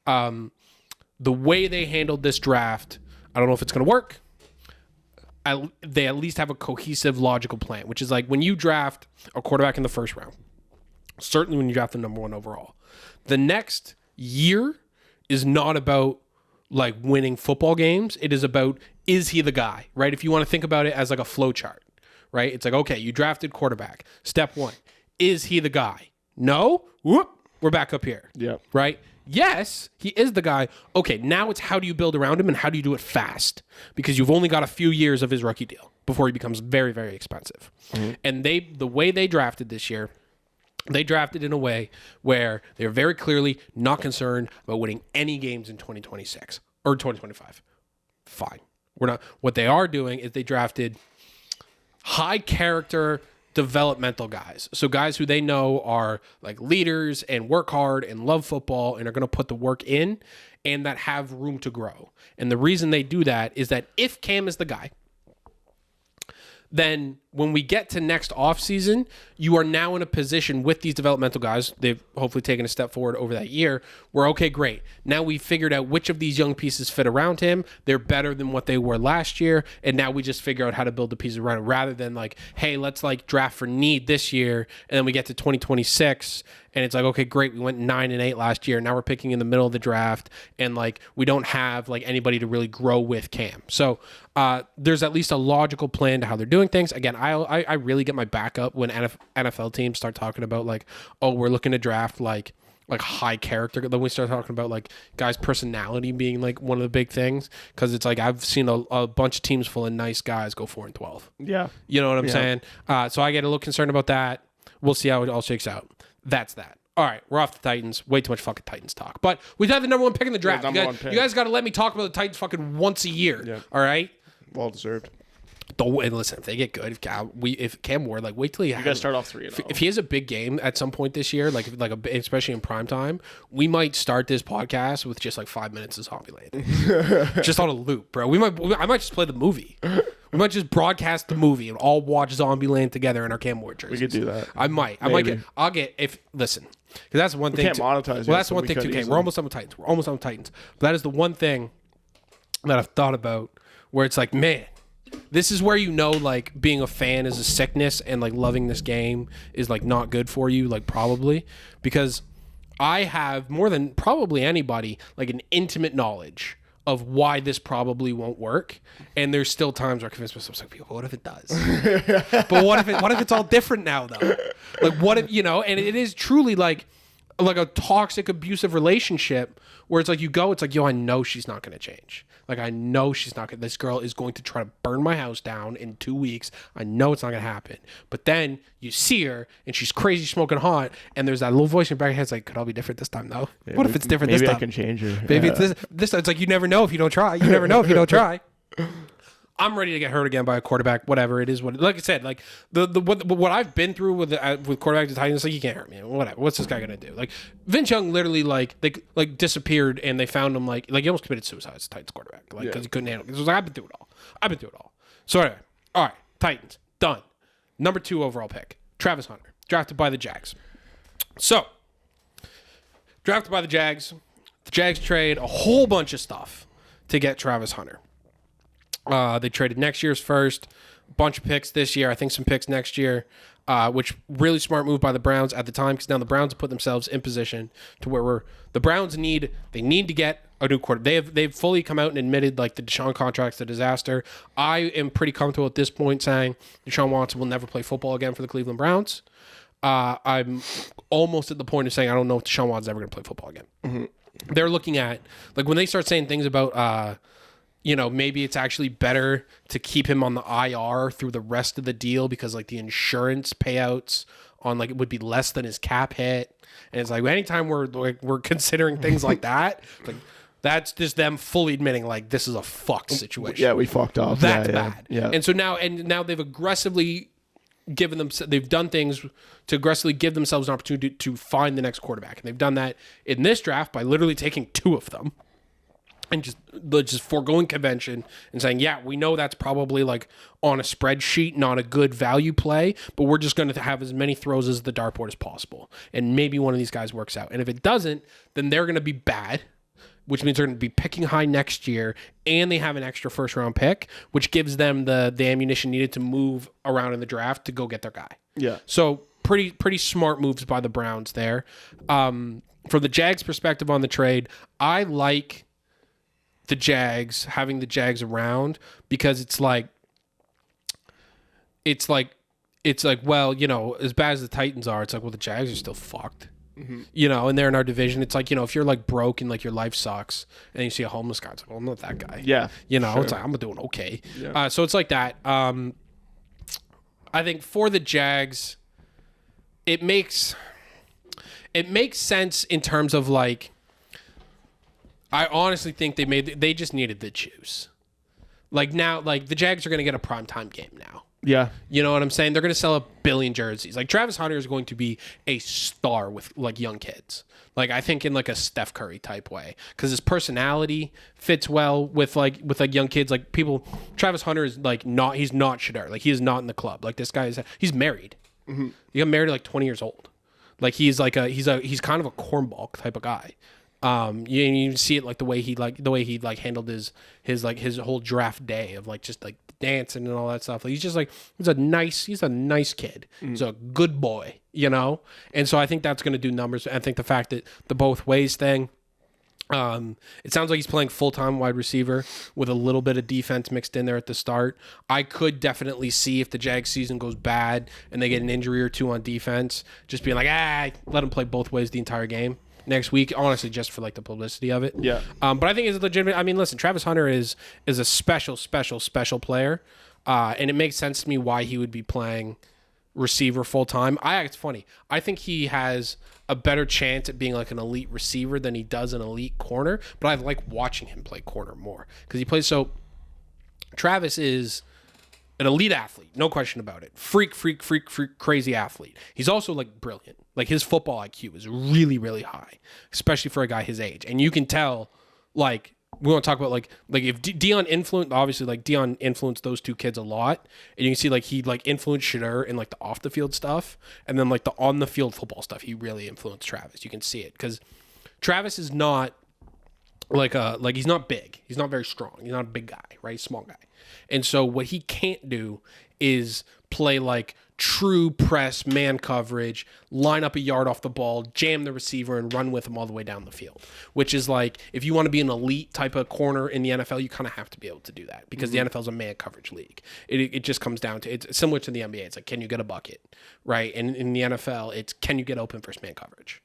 Speaker 1: The way they handled this draft, I don't know if it's going to work. They at least have a cohesive, logical plan, which is like when you draft a quarterback in the first round, certainly when you draft the number one overall, the next year is not about like winning football games. It is about, is he the guy, right? If you want to think about it as like a flow chart, right? It's like, okay, you drafted quarterback. Step one, is he the guy? No? Whoop, we're back up here.
Speaker 2: Yeah.
Speaker 1: Right? Yes, he is the guy. Okay, now it's how do you build around him and how do you do it fast? Because you've only got a few years of his rookie deal before he becomes very, very expensive. Mm-hmm. And the way they drafted this year, they drafted in a way where they're very clearly not concerned about winning any games in 2026 or 2025. Fine. We're not. What they are doing is they drafted high character developmental guys. So guys who they know are like leaders and work hard and love football and are going to put the work in and that have room to grow. And the reason they do that is that if Cam is the guy, then when we get to next offseason, you are now in a position with these developmental guys, they've hopefully taken a step forward over that year, where, okay, great. Now we figured out which of these young pieces fit around him. They're better than what they were last year. And now we just figure out how to build the pieces around it, rather than like, hey, let's like draft for need this year. And then we get to 2026 and it's like, okay, great. We went 9-8 last year. Now we're picking in the middle of the draft. And like, we don't have like anybody to really grow with Cam. So there's at least a logical plan to how they're doing things. Again, I really get my back up when NFL teams start talking about like, oh, we're looking to draft like high character. Then we start talking about like guys' personality being like one of the big things, because it's like I've seen a bunch of teams full of nice guys go 4-12.
Speaker 2: Yeah,
Speaker 1: you know what I'm saying. So I get a little concerned about that. We'll see how it all shakes out. That's that. All right, we're off the Titans. Way too much fucking Titans talk. But we've had the number one pick in the draft. You guys got to let me talk about the Titans fucking once a year. Yeah. All right.
Speaker 2: Well deserved.
Speaker 1: And listen, if they get good, if Cam Ward, like, wait till you
Speaker 2: guys start off 3-0.
Speaker 1: If he has a big game at some point this year, especially in prime time, we might start this podcast with just like 5 minutes of Zombieland, just on a loop, bro. I might just play the movie. We might just broadcast the movie and all watch Zombieland together in our Cam Ward jerseys.
Speaker 2: We could do that.
Speaker 1: I might get. Listen, because that's one thing.
Speaker 2: Can't monetize.
Speaker 1: Well, that's one thing too. Okay, we're almost on the Titans. But that is the one thing that I've thought about, where it's like, man, this is where, like, being a fan is a sickness, and like loving this game is like not good for you, like, probably, because I have more than probably anybody like an intimate knowledge of why this probably won't work. And there's still times where I convince myself, like, but what if it does? But what if it's all different now, though? Like, what if, and it is truly like a toxic, abusive relationship where it's like it's like, I know she's not going to change. Like, I know she's not going to, this girl is going to try to burn my house down in 2 weeks. I know it's not going to happen. But then you see her and she's crazy, smoking hot. And there's that little voice in your back of your head. It's like, could all be different this time, though?
Speaker 2: Yeah,
Speaker 1: what if it's different this time?
Speaker 2: Maybe I can change her.
Speaker 1: Maybe it's this time. It's like, you never know if you don't try. You never know if you don't try. I'm ready to get hurt again by a quarterback. Whatever it is, like I said, like what I've been through with quarterbacks and Titans, like, you can't hurt me. Whatever. What's this guy gonna do? Like, Vince Young literally they disappeared and they found him like he almost committed suicide as a Titans quarterback, because he couldn't handle it. It was like, I've been through it all. So anyway, all right, Titans done. Number 2 overall pick, Travis Hunter, drafted by the Jags. So drafted by the Jags. The Jags trade a whole bunch of stuff to get Travis Hunter. They traded next year's first, a bunch of picks this year, I think some picks next year, which really smart move by the Browns at the time, because now the Browns have put themselves in position to where the Browns need to get a new quarterback. They've fully come out and admitted, like, the Deshaun contract's a disaster. I am pretty comfortable at this point saying Deshaun Watson will never play football again for the Cleveland Browns. I'm almost at the point of saying I don't know if Deshaun Watson's ever going to play football again. Mm-hmm. They're looking at, like, when they start saying things about maybe it's actually better to keep him on the IR through the rest of the deal because, like, the insurance payouts on, like, it would be less than his cap hit. And it's like, anytime we're considering things like that, like, that's just them fully admitting, like, this is a fucked situation.
Speaker 2: Yeah, we fucked up.
Speaker 1: That's bad.
Speaker 2: Yeah.
Speaker 1: And so now they've aggressively they've done things to aggressively give themselves an opportunity to find the next quarterback. And they've done that in this draft by literally taking 2 of them. And just foregoing convention and saying, yeah, we know that's probably, like, on a spreadsheet, not a good value play, but we're just going to have as many throws as the dartboard as possible. And maybe one of these guys works out. And if it doesn't, then they're going to be bad, which means they're going to be picking high next year, and they have an extra first-round pick, which gives them the ammunition needed to move around in the draft to go get their guy. Yeah. So pretty smart moves by the Browns there. From the Jags' perspective on the trade, I like having the Jags around, because it's like, well, as bad as the Titans are, it's like, well, the Jags are still fucked. Mm-hmm. And they're in our division. It's like, if you're, like, broke and, like, your life sucks and you see a homeless guy, it's like, well, I'm not that guy. Yeah. Sure. It's like, I'm doing okay. Yeah. So it's like that. I think for the Jags, it makes sense in terms of, like, I honestly think they just needed the juice. Like, now, like, the Jags are going to get a primetime game now. Yeah. You know what I'm saying? They're going to sell 1 billion jerseys. Like, Travis Hunter is going to be a star with, like, young kids. Like, I think in, like, a Steph Curry type way, because his personality fits well with young kids. Like, Travis Hunter is, like, he's not Shedeur. Like, he is not in the club. Like, this guy he's married. Mm-hmm. He got married at, like, 20 years old. Like, he's kind of a cornball type of guy. You see it, like, the way he handled his whole draft day of, like, just, like, dancing and all that stuff. Like, he's a nice kid. Mm. He's a good boy, And so I think that's going to do numbers. I think the fact that the both ways thing, it sounds like he's playing full-time wide receiver with a little bit of defense mixed in there at the start. I could definitely see, if the Jags season goes bad and they get an injury or 2 on defense, just being like, let him play both ways the entire game next week, honestly, just for, like, the publicity of it. Yeah. But I think it's legitimate. I mean, listen, Travis Hunter is a special player, and it makes sense to me why he would be playing receiver full time. It's funny. I think he has a better chance at being, like, an elite receiver than he does an elite corner, but I like watching him play corner more, because he plays so. Travis is an elite athlete, no question about it. Freak, crazy athlete. He's also, like, brilliant. Like, his football IQ is really, really high, especially for a guy his age. And you can tell, like, we want to talk about, like if Deion influenced those 2 kids a lot, and you can see, like, he, like, influenced Shedeur in, like, the off the field stuff, and then, like, the on the field football stuff, he really influenced Travis. You can see it, because Travis is not he's not big, he's not very strong, he's not a big guy, right? He's a small guy, and so what he can't do is play like true press man coverage, line up a yard off the ball, jam the receiver, and run with him all the way down the field. Which is like, if you want to be an elite type of corner in the NFL, you kind of have to be able to do that because the NFL is a man coverage league. It just comes down to, it's similar to the NBA. It's like, can you get a bucket, right? And in the NFL, it's can you get open first man coverage?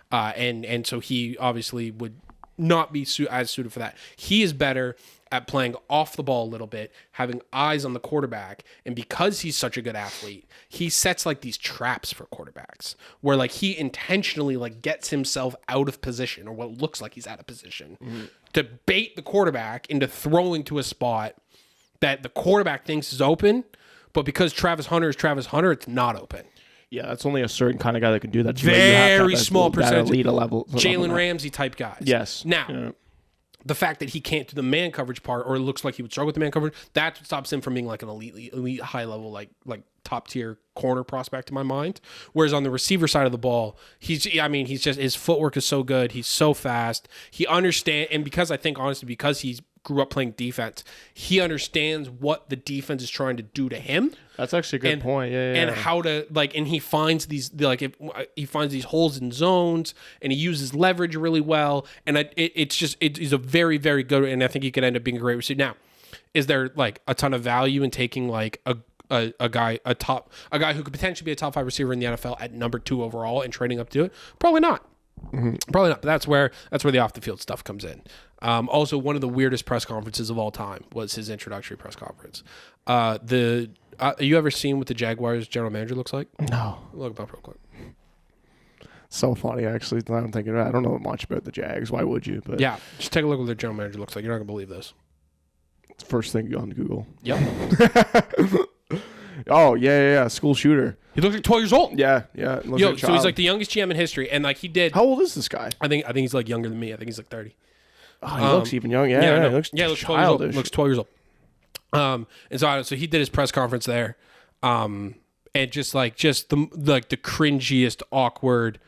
Speaker 1: And so he obviously would not be as suited for that. He is better at playing off the ball a little bit, having eyes on the quarterback, and because he's such a good athlete, he sets like these traps for quarterbacks where like he intentionally like gets himself out of position, or what looks like he's out of position, to bait the quarterback into throwing to a spot that the quarterback thinks is open, but because Travis Hunter is Travis Hunter, it's not open.
Speaker 2: Yeah, that's only a certain kind of guy that can do that.
Speaker 1: Very small percentage.
Speaker 2: Elite level.
Speaker 1: Jalen Ramsey type guys.
Speaker 2: Yes.
Speaker 1: Now, the fact that he can't do the man coverage part, or it looks like he would struggle with the man coverage, that's what stops him from being like an elite high level, like top tier corner prospect in my mind. Whereas on the receiver side of the ball, he's just, his footwork is so good. He's so fast. He understands, and because I think honestly, because he's grew up playing defense, he understands what the defense is trying to do to him.
Speaker 2: That's actually a good point. Yeah.
Speaker 1: And how to and he finds these he finds these holes in zones, and he uses leverage really well. And he's a very, very good, and I think he could end up being a great receiver. Now, is there like a ton of value in taking like a guy who could potentially be a top 5 receiver in the NFL at number 2 overall and trading up to it? Probably not. Probably not. But that's where the off the field stuff comes in. Also, one of the weirdest press conferences of all time was his introductory press conference. You ever seen what the Jaguars general manager looks like?
Speaker 2: No.
Speaker 1: Look up real quick.
Speaker 2: So funny, actually. I'm thinking, I don't know much about the Jags. Why would you? But
Speaker 1: yeah, just take a look at what their general manager looks like. You're not gonna believe this.
Speaker 2: It's the first thing on Google.
Speaker 1: Yep.
Speaker 2: Oh yeah. School shooter.
Speaker 1: He looks like 12 years old.
Speaker 2: Yeah.
Speaker 1: So he's like the youngest GM in history, and like he did.
Speaker 2: How old is this guy?
Speaker 1: I think he's like younger than me. I think he's like 30.
Speaker 2: Oh, he looks even young. Yeah, he looks
Speaker 1: 12 years old. Looks 12 years old. And so he did his press conference there, and just the cringiest, awkward,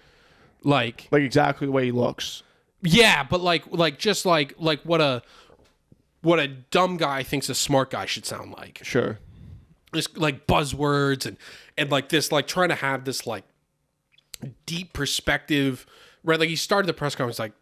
Speaker 1: like
Speaker 2: exactly the way he looks.
Speaker 1: Yeah, but like what a dumb guy thinks a smart guy should sound like.
Speaker 2: Sure.
Speaker 1: Just like buzzwords and like this, like trying to have this like deep perspective, right? Like he started the press conference like,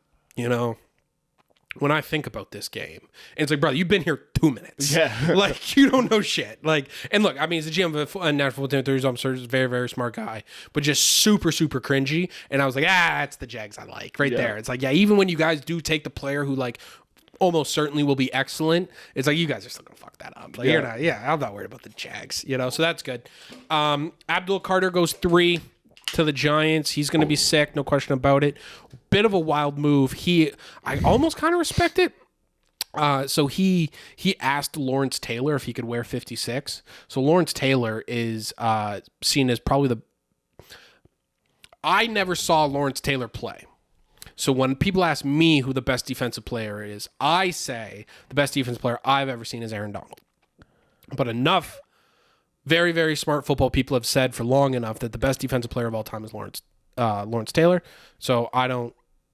Speaker 1: when I think about this game, and it's like, brother, you've been here 2 minutes.
Speaker 2: Yeah.
Speaker 1: Like, you don't know shit. Like, and look, I mean, he's a GM of a national football team. I'm sure he's a very, very smart guy, but just super, super cringy. And I was like, that's the Jags I like right there. It's like, yeah, even when you guys do take the player who like almost certainly will be excellent, it's like, you guys are still gonna fuck that up. Like, you're not, I'm not worried about the Jags, so that's good. Abdul Carter goes 3 to the Giants. He's going to be sick, no question about it. Bit of a wild move. I almost kind of respect it. So he asked Lawrence Taylor if he could wear 56. So Lawrence Taylor is seen as probably I never saw Lawrence Taylor play. So when people ask me who the best defensive player is, I say the best defensive player I've ever seen is Aaron Donald. But enough very, very smart football people have said for long enough that the best defensive player of all time is Lawrence Taylor. So I don't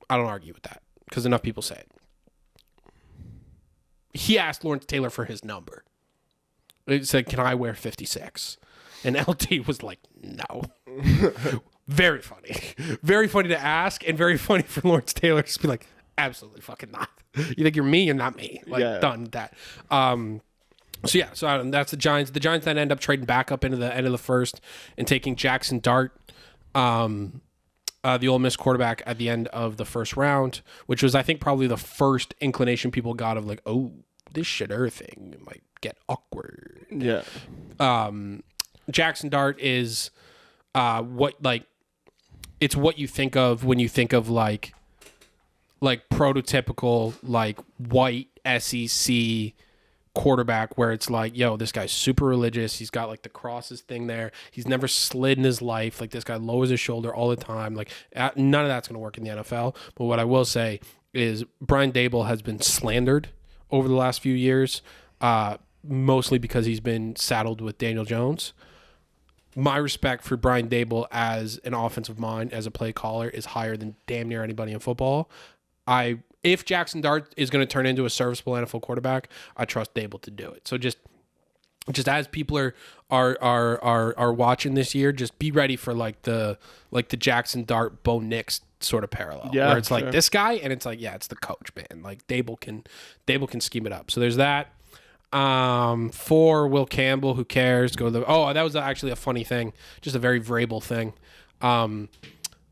Speaker 1: argue with that because enough people say it. He asked Lawrence Taylor for his number. He said, "Can I wear 56?" And LT was like, "No." Very funny. Very funny to ask, and very funny for Lawrence Taylor to be like, "Absolutely fucking not. You think you're me? You're not me." Like, done with that. So that's the Giants. The Giants then end up trading back up into the end of the first and taking Jackson Dart, the Ole Miss quarterback, at the end of the first round, which was, I think, probably the first inclination people got of like, oh, this Shedeur thing might get awkward.
Speaker 2: Yeah.
Speaker 1: Jackson Dart is it's what you think of when you think of like prototypical like white SEC quarterback, where it's like, yo, this guy's super religious. He's got like the crosses thing there. He's never slid in his life. Like, this guy lowers his shoulder all the time. Like, none of that's going to work in the NFL. But what I will say is Brian Daboll has been slandered over the last few years, mostly because he's been saddled with Daniel Jones. My respect for Brian Daboll as an offensive mind, as a play caller, is higher than damn near anybody in football. If Jackson Dart is going to turn into a serviceable NFL quarterback, I trust Daboll to do it. So just just as people are watching this year, just be ready for like the Jackson Dart Bo Nix sort of parallel, where it's like this guy, and it's like, yeah, it's the coach, man. Like Dable can scheme it up. So there's that. For Will Campbell, who cares? That was actually a funny thing, just a very Vrabel thing.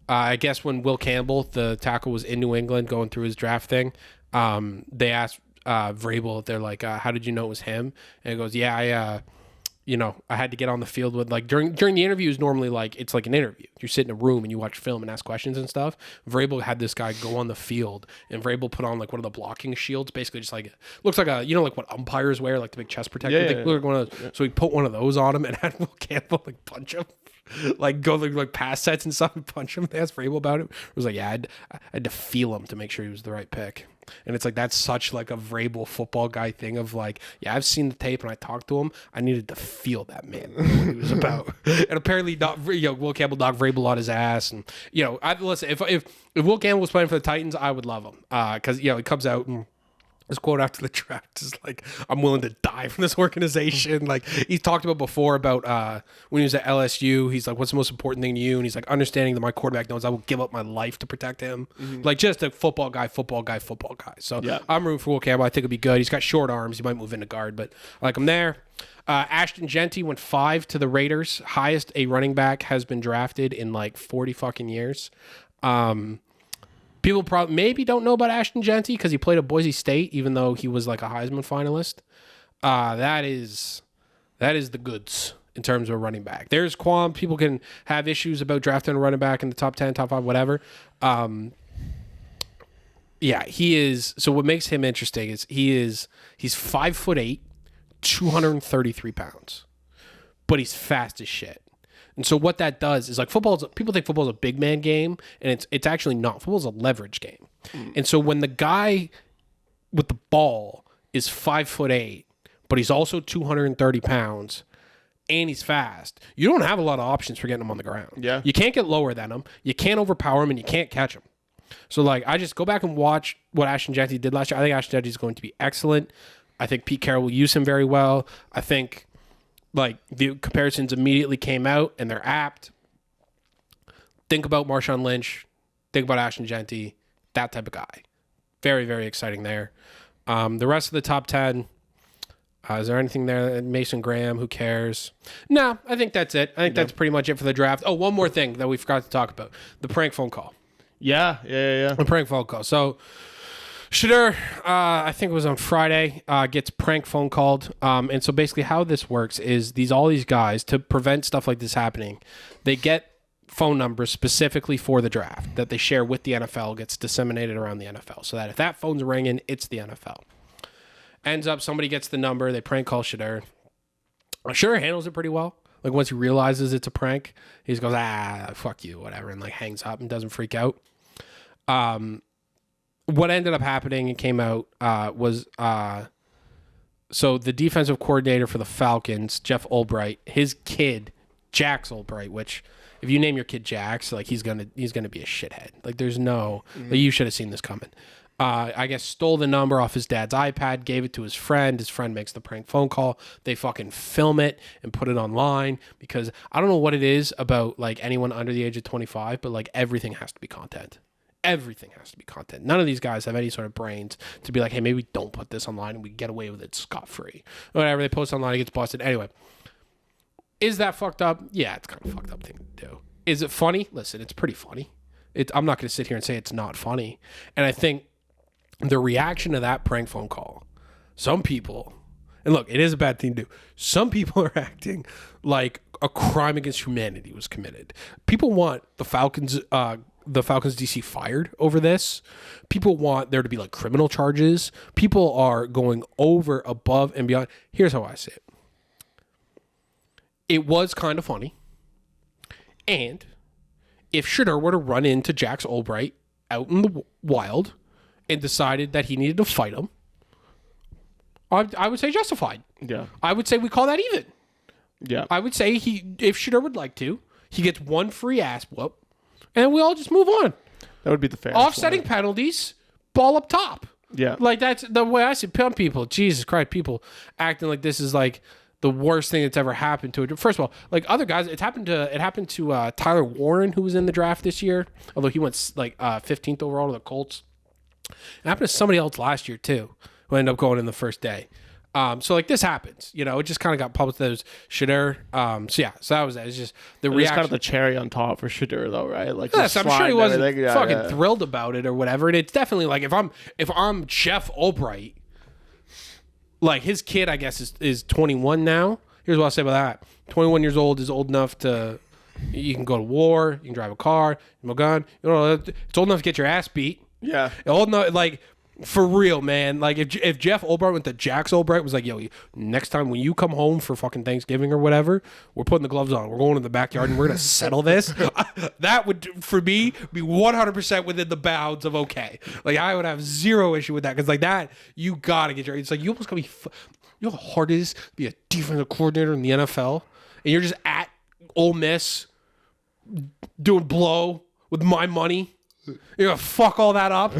Speaker 1: I guess when Will Campbell, the tackle, was in New England going through his draft thing, they asked Vrabel, they're like, how did you know it was him? And he goes, yeah, I had to get on the field with, like, during the interviews, normally, like, it's like an interview. You sit in a room and you watch film and ask questions and stuff. Vrabel had this guy go on the field, and Vrabel put on, like, one of the blocking shields, basically just like, looks like like what umpires wear, like the big chest protector. So he put one of those on him and had Will Campbell, like, punch him. Like, go like pass sets and stuff and punch him. They asked Vrabel about it. It was like, yeah, I had to feel him to make sure he was the right pick. And it's like, that's such like a Vrabel football guy thing of like, yeah, I've seen the tape and I talked to him. I needed to feel that man, what he was about. And apparently, Will Campbell knocked Vrabel on his ass. And listen, if Will Campbell was playing for the Titans, I would love him, because he comes out and his quote after the draft is like, I'm willing to die from this organization. Like, he's talked about before about when he was at LSU, he's like, what's the most important thing to you? And he's like, understanding that my quarterback knows I will give up my life to protect him. Mm-hmm. Like, just a football guy. So I'm rooting for Will Campbell. I think it'll be good. He's got short arms. He might move into guard, but I like him there. Ashton Genty went 5 to the Raiders. Highest a running back has been drafted in like 40 fucking years. People probably maybe don't know about Ashton Genty because he played at Boise State, even though he was like a Heisman finalist. That is the goods in terms of a running back. There's qualm. People can have issues about drafting a running back in the top 10, top 5, whatever. He is. So what makes him interesting is he's 5'8", 233 pounds, but he's fast as shit. And so what that does is, like, people think football's a big man game, and it's actually not. Football's a leverage game. And so when the guy with the ball is 5'8", but he's also 230 pounds, and he's fast, you don't have a lot of options for getting him on the ground.
Speaker 2: Yeah.
Speaker 1: You can't get lower than him. You can't overpower him, and you can't catch him. So, like, I just go back and watch what Ashton Genty did last year. I think Ashton Genty is going to be excellent. I think Pete Carroll will use him very well. I think, like, the comparisons immediately came out, and they're apt. Think about Marshawn Lynch. Think about Ashton Genty. That type of guy. Very, very exciting there. The rest of the top 10, is there anything there? Mason Graham, who cares? No, I think that's it. I think that's pretty much it for the draft. Oh, one more thing that we forgot to talk about. The prank phone call.
Speaker 2: Yeah.
Speaker 1: The prank phone call. So, Shedeur, I think it was on Friday, gets prank phone called. And so basically how this works is all these guys, to prevent stuff like this happening, they get phone numbers specifically for the draft that they share with the NFL, gets disseminated around the NFL, so that if that phone's ringing, it's the NFL. Ends up, somebody gets the number, they prank call Shedeur. Shedeur handles it pretty well. Like, once he realizes it's a prank, he just goes, fuck you, whatever, and like hangs up and doesn't freak out. What ended up happening and came out was so the defensive coordinator for the Falcons, Jeff Albright, his kid, Jax Albright, which if you name your kid Jax, like, he's gonna be a shithead. Like, there's no, like, you should have seen this coming. I guess stole the number off his dad's iPad, gave it to his friend. His friend makes the prank phone call. They fucking film it and put it online, because I don't know what it is about, like, anyone under the age of 25, but, like, everything has to be content. Everything has to be content. None of these guys have any sort of brains to be like, hey, maybe don't put this online and we get away with it scot-free. Whatever, they post online, it gets busted. Anyway, is that fucked up? Yeah, it's kind of a fucked up thing to do. Is it funny? Listen, it's pretty funny. I'm not going to sit here and say it's not funny. And I think the reaction to that prank phone call, some people, and look, it is a bad thing to do. Some people are acting like a crime against humanity was committed. People want the Falcons DC fired over this. People want there to be, like, criminal charges. People are going over, above, and beyond. Here's how I see it. It was kind of funny. And if Shedeur were to run into Jax Albright out in the wild and decided that he needed to fight him, I would say justified.
Speaker 2: Yeah.
Speaker 1: I would say we call that even.
Speaker 2: Yeah.
Speaker 1: I would say if Shedeur would like to, he gets one free ass whoop, and we all just move on.
Speaker 2: That would be the fair.
Speaker 1: Offsetting penalties, ball up top.
Speaker 2: Yeah.
Speaker 1: Like, that's the way I see people. Jesus Christ, people acting like this is like the worst thing that's ever happened to it. First of all, like other guys, it happened to Tyler Warren, who was in the draft this year, although he went like 15th overall to the Colts. It happened to somebody else last year too, who ended up going in the first day. So like this happens, you know, it just kind of got published that it was Shedeur. So that was it. It's just the reaction.
Speaker 2: It's kind of the cherry on top for Shedeur, though, right? Like,
Speaker 1: yes, I'm sure he wasn't fucking thrilled about it or whatever. And it's definitely like if I'm Jeff Albright, like his kid, I guess is 21 now. Here's what I'll say about that: 21 years old is old enough to. You can go to war. You can drive a car. You have a gun. You know, it's old enough to get your ass beat.
Speaker 2: Yeah,
Speaker 1: old enough like. For real, man. Like if Jeff Albright went to Jax Albright was like, yo, next time when you come home for fucking Thanksgiving or whatever, we're putting the gloves on. We're going to the backyard and we're gonna settle this. That would, for me, be 100% within the bounds of okay. Like I would have zero issue with that because like that, you gotta get your. It's like you almost gotta be. You know how hard it is to be a defensive coordinator in the NFL, and you're just at Ole Miss doing blow with my money. You're gonna fuck all that up.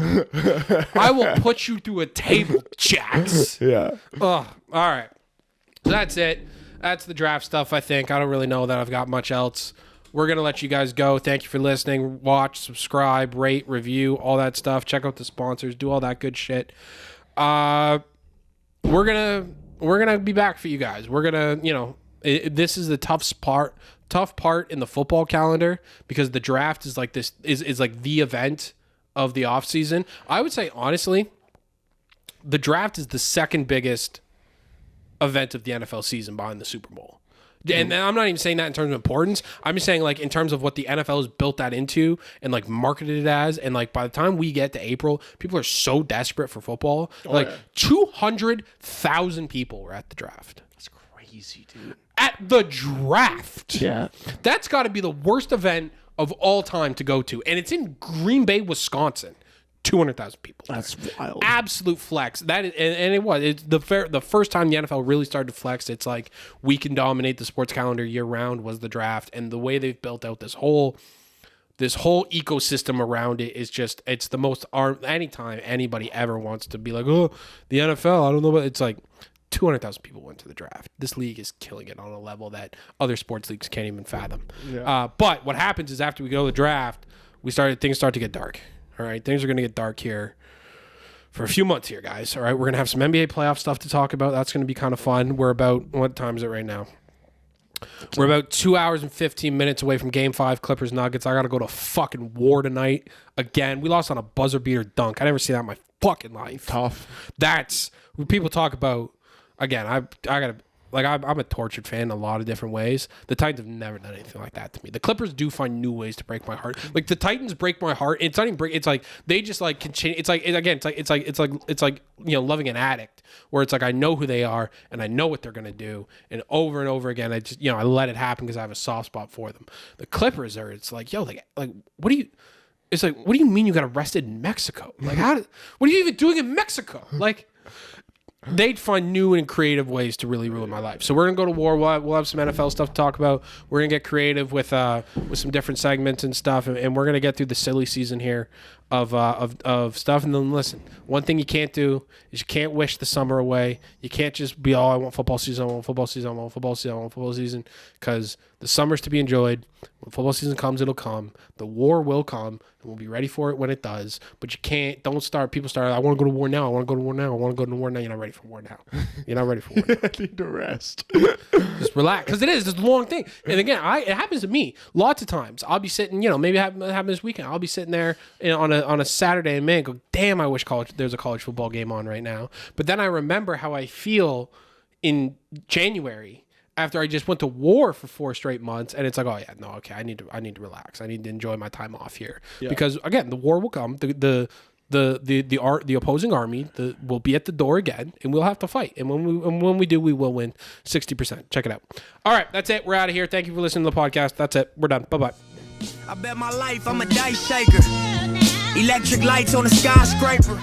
Speaker 1: I will put you through a table, Jax.
Speaker 2: Yeah.
Speaker 1: Oh, all right. So that's it. That's the draft stuff, I think. I don't really know that I've got much else. We're gonna let you guys go. Thank you for listening. Watch, subscribe, rate, review, all that stuff. Check out the sponsors. Do all that good shit. We're gonna be back for you guys. We're gonna, this is the tough part in the football calendar because the draft is like this is like the event of the off season. I would say honestly, the draft is the second biggest event of the NFL season behind the Super Bowl. And I'm not even saying that in terms of importance. I'm just saying like in terms of what the NFL has built that into and like marketed it as. And like by the time we get to April, people are so desperate for football. 200,000 people were at the draft.
Speaker 2: That's crazy, dude.
Speaker 1: At the draft.
Speaker 2: Yeah.
Speaker 1: That's got to be the worst event of all time to go to. And it's in Green Bay, Wisconsin. 200,000 people.
Speaker 2: That's wild.
Speaker 1: Absolute flex. That is, and it was. It's the first time the NFL really started to flex. It's like we can dominate the sports calendar year round was the draft, and the way they've built out this whole ecosystem around it is just it's the most. Anytime anybody ever wants to be like, oh, the NFL, I don't know, but it's like 200,000 people went to the draft. This league is killing it on a level that other sports leagues can't even fathom. Yeah. But what happens is after we go to the draft, things start to get dark. All right, things are going to get dark here for a few months here, guys. All right, we're going to have some NBA playoff stuff to talk about. That's going to be kind of fun. We're about, what time is it right now? We're about 2 hours and 15 minutes away from Game 5, Clippers Nuggets. I got to go to fucking war tonight again. We lost on a buzzer beater dunk. I never seen that in my fucking life.
Speaker 2: Tough.
Speaker 1: That's when people talk about, again, I got to, like I'm a tortured fan in a lot of different ways. The Titans have never done anything like that to me. The Clippers do find new ways to break my heart. Like the Titans break my heart. It's not even break. It's like they just like continue. It's like loving an addict where it's like I know who they are and I know what they're gonna do, and over again I just I let it happen because I have a soft spot for them. The Clippers are. It's like like what do you? It's like what do you mean you got arrested in Mexico? Like what are you even doing in Mexico? Like. They'd find new and creative ways to really ruin my life. So we're gonna go to war. We'll have some NFL stuff to talk about. We're gonna get creative with some different segments and stuff, and we're gonna get through the silly season here of stuff. And then listen, one thing you can't do is you can't wish the summer away. You can't just be I want football season, I want football season, I want football season, I want football season, because the summer's to be enjoyed. When football season comes, it'll come. The war will come, and we'll be ready for it when it does. But you can't. Don't start. People start. I want to go to war now. I want to go to war now. I want to go to war now. You're not ready for war now. You're not ready for war now.
Speaker 2: I need to rest.
Speaker 1: Just relax, because it's a long thing. And again, it happens to me lots of times. I'll be sitting. Maybe it happened this weekend. I'll be sitting there on a Saturday and go, damn, I wish there's a college football game on right now. But then I remember how I feel in January. After I just went to war for 4 straight months, and it's like, oh yeah, no, okay, I need to relax. I need to enjoy my time off here because again, the war will come. The opposing army will be at the door again, and we'll have to fight. And when we do, we will win 60%. Check it out. All right, that's it. We're out of here. Thank you for listening to the podcast. That's it. We're done. Bye bye.
Speaker 3: I bet my life I'm a dice shaker. Electric lights on a skyscraper.